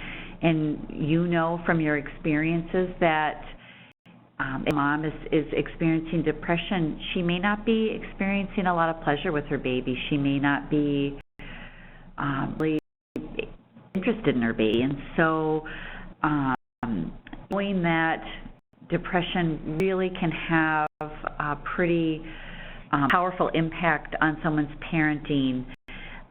from your experiences that if a mom is experiencing depression, she may not be experiencing a lot of pleasure with her baby. She may not be really interested in her baby. And so knowing that depression really can have a pretty powerful impact on someone's parenting,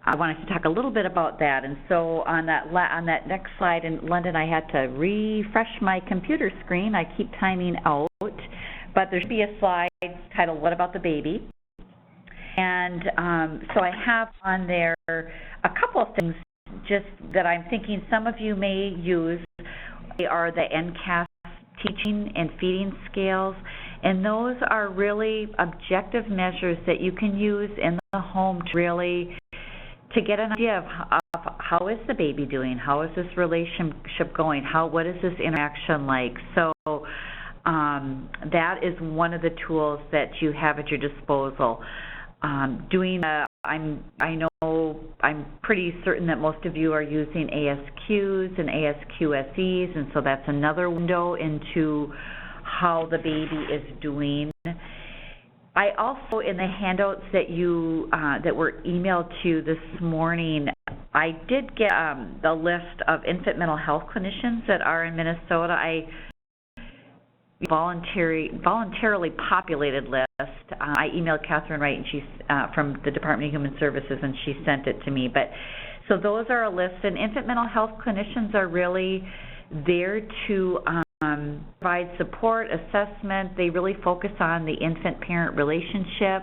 I wanted to talk a little bit about that. And so on that next slide, in London, I had to refresh my computer screen. I keep timing out, but there should be a slide titled What About the Baby? And so I have on there a couple of things just that I'm thinking some of you may use. They are the NCAS teaching and feeding scales, and those are really objective measures that you can use in the home to get an idea of how is the baby doing, how is this relationship going, what is this interaction like. So that is one of the tools that you have at your disposal. I'm pretty certain that most of you are using ASQs and ASQSEs, and so that's another window into how the baby is doing. I also, in the handouts that were emailed to you this morning, I did get the list of infant mental health clinicians that are in Minnesota. I voluntarily populated list. I emailed Catherine Wright, and she's from the Department of Human Services, and she sent it to me. But so those are a list, and infant mental health clinicians are really there to provide support, assessment. They really focus on the infant-parent relationship.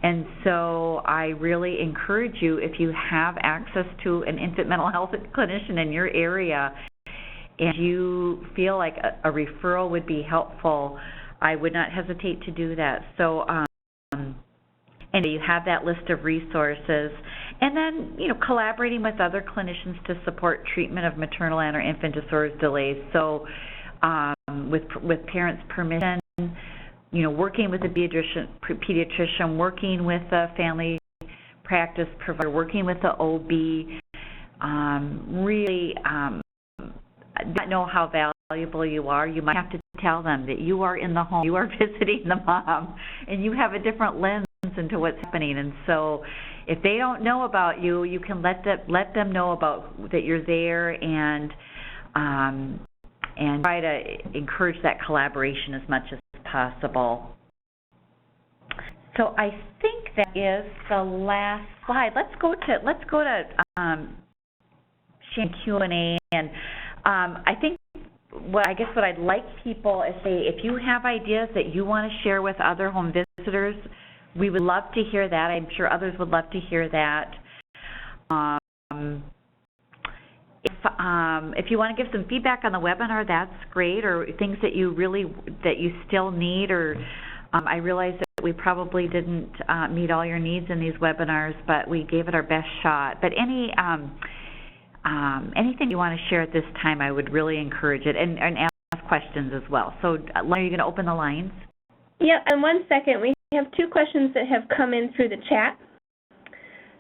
And so I really encourage you, if you have access to an infant mental health clinician in your area, and you feel like a referral would be helpful, I would not hesitate to do that. So, and you have that list of resources. And then, collaborating with other clinicians to support treatment of maternal and or infant disorders delays. So, with parents' permission, working with a pediatrician, working with a family practice provider, working with the OB, really not know how valuable you are. You might have to tell them that you are in the home, you are visiting the mom, and you have a different lens into what's happening. And so, if they don't know about you, you can let them know about that you're there, and try to encourage that collaboration as much as possible. So I think that is the last slide. Let's go to Q&A, and I think what I'd like people is if you have ideas that you want to share with other home visitors, we would love to hear that. I'm sure others would love to hear that. If you want to give some feedback on the webinar, that's great, or things that you still need, or I realize that we probably didn't meet all your needs in these webinars, but we gave it our best shot. But anything you want to share at this time, I would really encourage it, and ask questions as well. So, Len, are you going to open the lines? Yeah, and 1 second. We have 2 questions that have come in through the chat.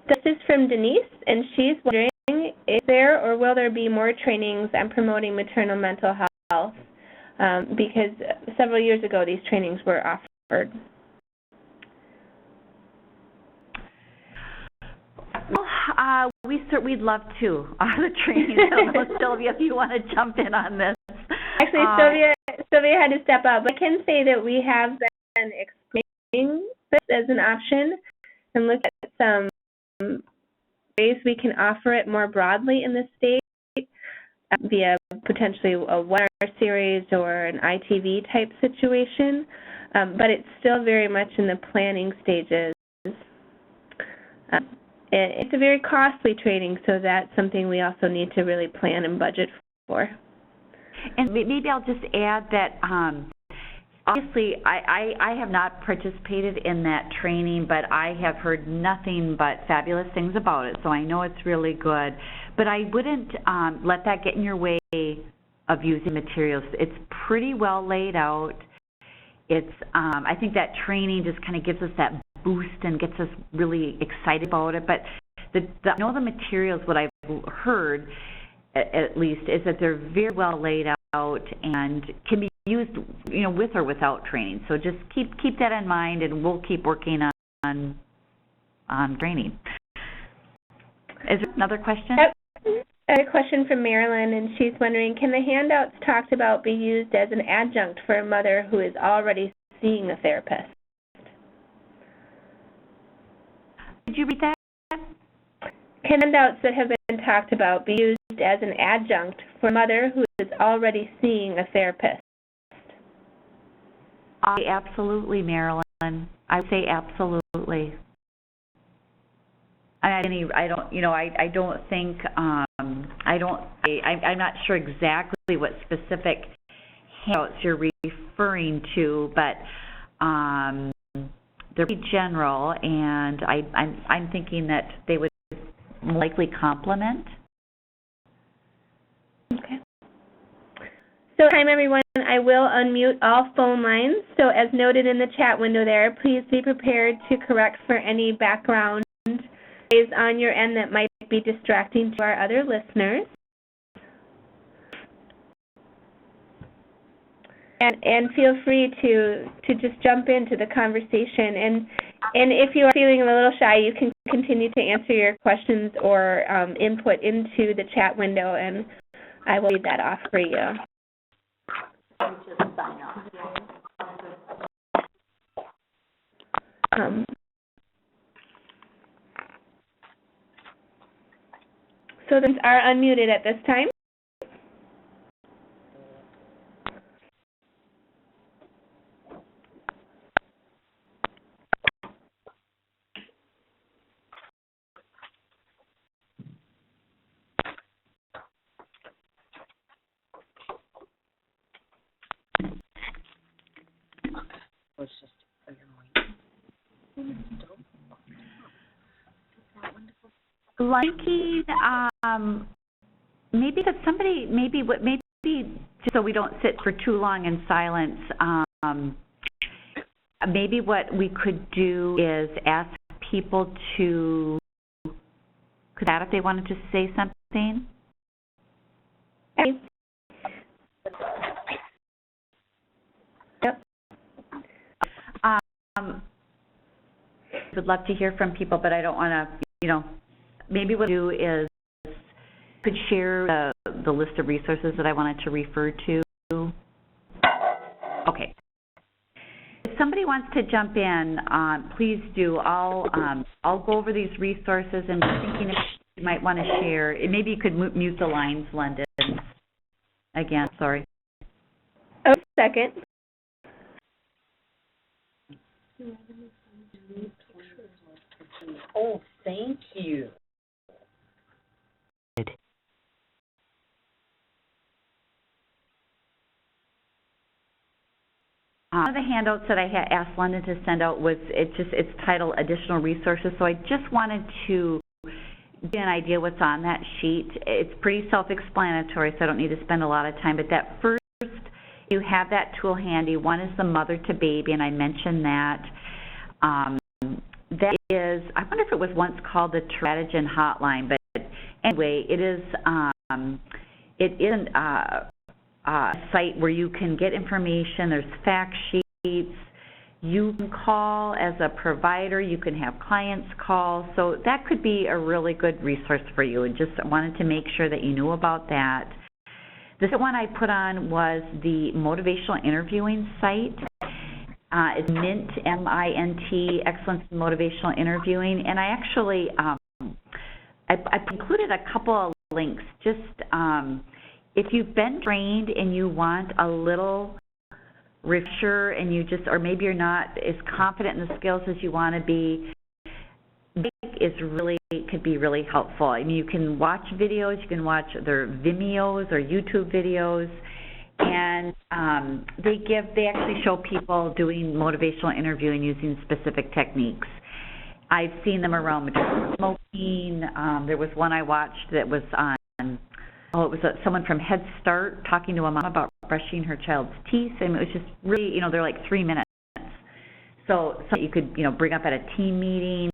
This is from Denise, and she's wondering, is there or will there be more trainings on promoting maternal mental health? Because several years ago, these trainings were offered. Well, we'd love to. The training. Sylvia, if you want to jump in on this. Actually, Sylvia had to step up. But I can say that we have been exploring this as an option and look at some ways we can offer it more broadly in the state via potentially a webinar series or an ITV type situation. But it's still very much in the planning stages. It's a very costly training, so that's something we also need to really plan and budget for. And maybe I'll just add that obviously I have not participated in that training, but I have heard nothing but fabulous things about it, so I know it's really good. But I wouldn't let that get in your way of using materials. It's pretty well laid out. I think that training just kind of gives us that boost and gets us really excited about it. But I know the materials, what I've heard at least, is that they're very well laid out and can be used, with or without training. So just keep that in mind, and we'll keep working on training. Is there another question? I have a question from Marilyn, and she's wondering, can the handouts talked about be used as an adjunct for a mother who is already seeing a therapist? Did you read that? Can handouts that have been talked about be used as an adjunct for a mother who is already seeing a therapist? Absolutely, Marilyn. I would say absolutely. I'm not sure exactly what specific handouts you're referring to, but they're pretty general, and I'm thinking that they would likely complement. Okay. So, time everyone, I will unmute all phone lines. So, as noted in the chat window there, please be prepared to correct for any background noise on your end that might be distracting to our other listeners. And feel free to just jump into the conversation. And if you are feeling a little shy, you can continue to answer your questions or input into the chat window, and I will read that off for you. So those are unmuted at this time. It's just liking, maybe that somebody, maybe just so we don't sit for too long in silence, maybe what we could do is ask people to, could that if they wanted to say something? Okay. Yep. Would love to hear from people, but I don't want to, maybe what we'll do is could share the list of resources that I wanted to refer to. Okay. If somebody wants to jump in, please do. I'll go over these resources and be thinking if you might want to share. Maybe you could mute the lines, London. Again, sorry. Oh, second. Oh, thank you. One of the handouts that I had asked London to send out was it's titled Additional Resources. So I just wanted to get an idea what's on that sheet. It's pretty self-explanatory, so I don't need to spend a lot of time. But that first, you have that tool handy. One is the mother to baby, and I mentioned that. That is, I wonder if it was once called the Teratogen Hotline, but anyway, it is a site where you can get information. There's fact sheets. You can call as a provider. You can have clients call. So that could be a really good resource for you, and just wanted to make sure that you knew about that. The second one I put on was the motivational interviewing site. It's MINT, M-I-N-T, Excellence in Motivational Interviewing. And I actually, I included a couple of links. Just if you've been trained and you want a little refresher and you just, or maybe you're not as confident in the skills as you want to be, could be really helpful. I mean, you can watch videos, you can watch their Vimeos or YouTube videos, and they actually show people doing motivational interviewing using specific techniques. I've seen them around maternal smoking. There was one I watched that was on, it was someone from Head Start talking to a mom about brushing her child's teeth, and it was just really, they're like 3 minutes. So you could, bring up at a team meeting.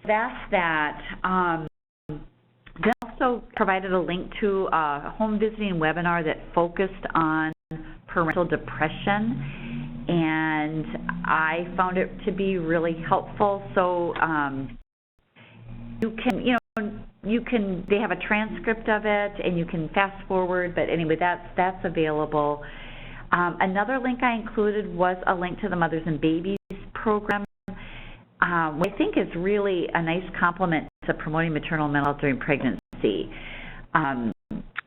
That's that. They also provided a link to a home visiting webinar that focused on parental depression, and I found it to be really helpful. So they have a transcript of it, and you can fast forward, but anyway, that's available. Another link I included was a link to the Mothers and Babies program, which I think is really a nice complement to promoting maternal mental health during pregnancy.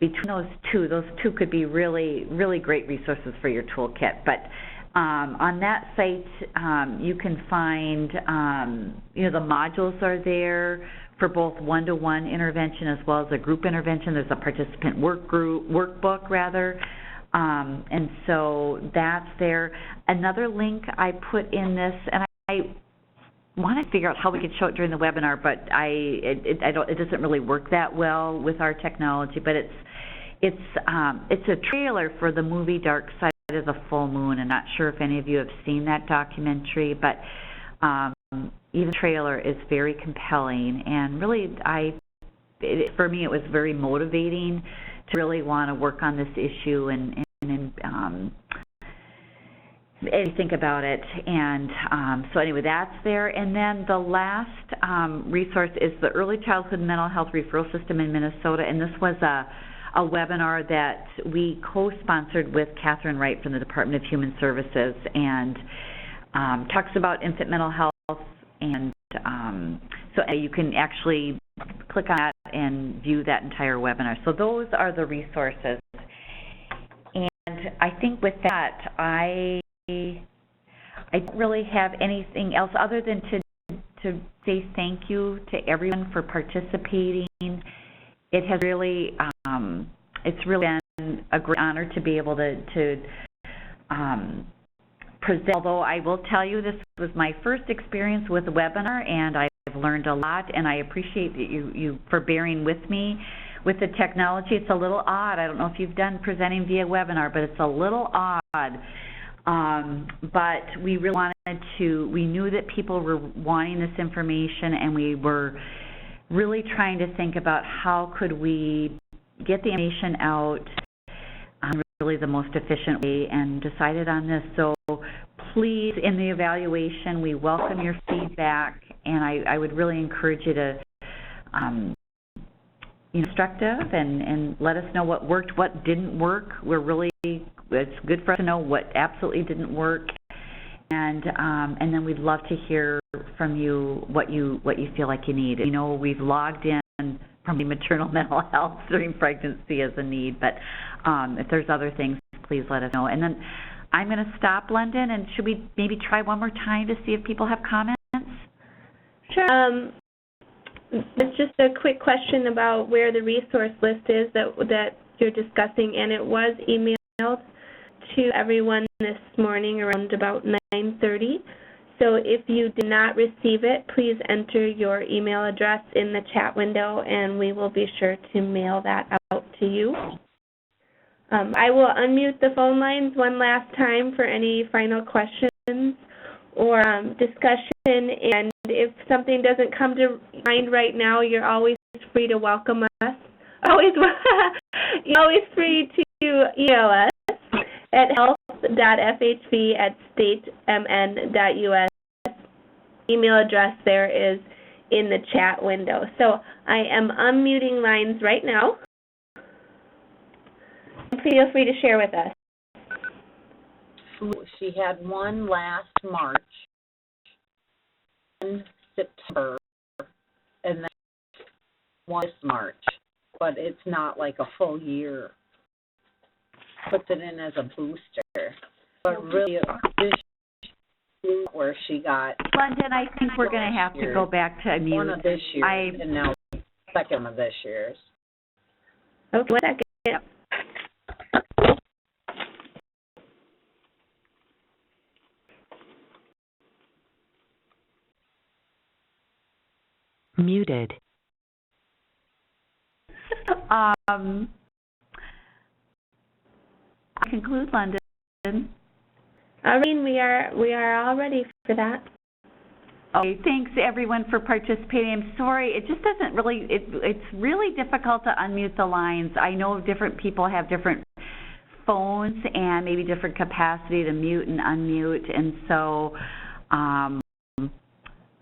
Between those two could be really, really great resources for your toolkit. But on that site, you can find, the modules are there for both one-to-one intervention as well as a group intervention. There's a participant workbook, and so that's there. Another link I put in this, and I wanted to figure out how we could show it during the webinar, but it doesn't really work that well with our technology. But it's a trailer for the movie Dark Side of the Full Moon. I'm not sure if any of you have seen that documentary, but even the trailer is very compelling, and really, for me, it was very motivating to really want to work on this issue and think about it. And so anyway, that's there. And then the last resource is the Early Childhood Mental Health Referral System in Minnesota, and this was a webinar that we co-sponsored with Catherine Wright from the Department of Human Services, and talks about infant mental health, and so you can actually click on that and view that entire webinar. So those are the resources. And I think with that, I don't really have anything else other than to say thank you to everyone for participating. It has really, it's really been a great honor to be able to present. Although I will tell you, this was my first experience with a webinar, and I've learned a lot, and I appreciate that you for bearing with me with the technology. It's a little odd. I don't know if you've done presenting via webinar, but it's a little odd. But we really we knew that people were wanting this information, and we were really trying to think about how could we get the information out really the most efficient way, and decided on this. So please, in the evaluation, we welcome your feedback, and I would really encourage you to instructive and let us know what worked, what didn't work. It's good for us to know what absolutely didn't work, and then we'd love to hear from you what you feel like you need. You know, we've logged in probably maternal mental health during pregnancy as a need, but if there's other things, please let us know. And then I'm going to stop, London, and should we maybe try one more time to see if people have comments? Sure. It's just a quick question about where the resource list is that you're discussing, and it was emailed to everyone this morning around about 9:30. So if you did not receive it, please enter your email address in the chat window, and we will be sure to mail that out to you. I will unmute the phone lines one last time for any final questions or discussion, and if something doesn't come to mind right now, you're always free to welcome us. You're always free to email us at health.fhb@statemn.us. Email address there is in the chat window. So I am unmuting lines right now. Feel free to share with us. She had one last March, in September, and then one this March, but it's not like a full year. Puts it in as a booster, but really this where she got. London, I think we're going to have to go back to mute. One of this year, and now second of this year's. Okay, 1 second. Muted. I conclude, London. Irene, we are all ready for that. Okay, thanks everyone for participating. I'm sorry, it just doesn't really, it's really difficult to unmute the lines. I know different people have different phones and maybe different capacity to mute and unmute, and so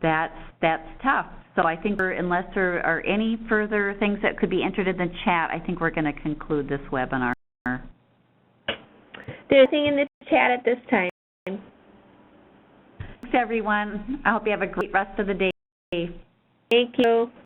that's tough. So I think unless there are any further things that could be entered in the chat, I think we're going to conclude this webinar. There's nothing in the chat at this time. Thanks everyone. I hope you have a great rest of the day. Thank you.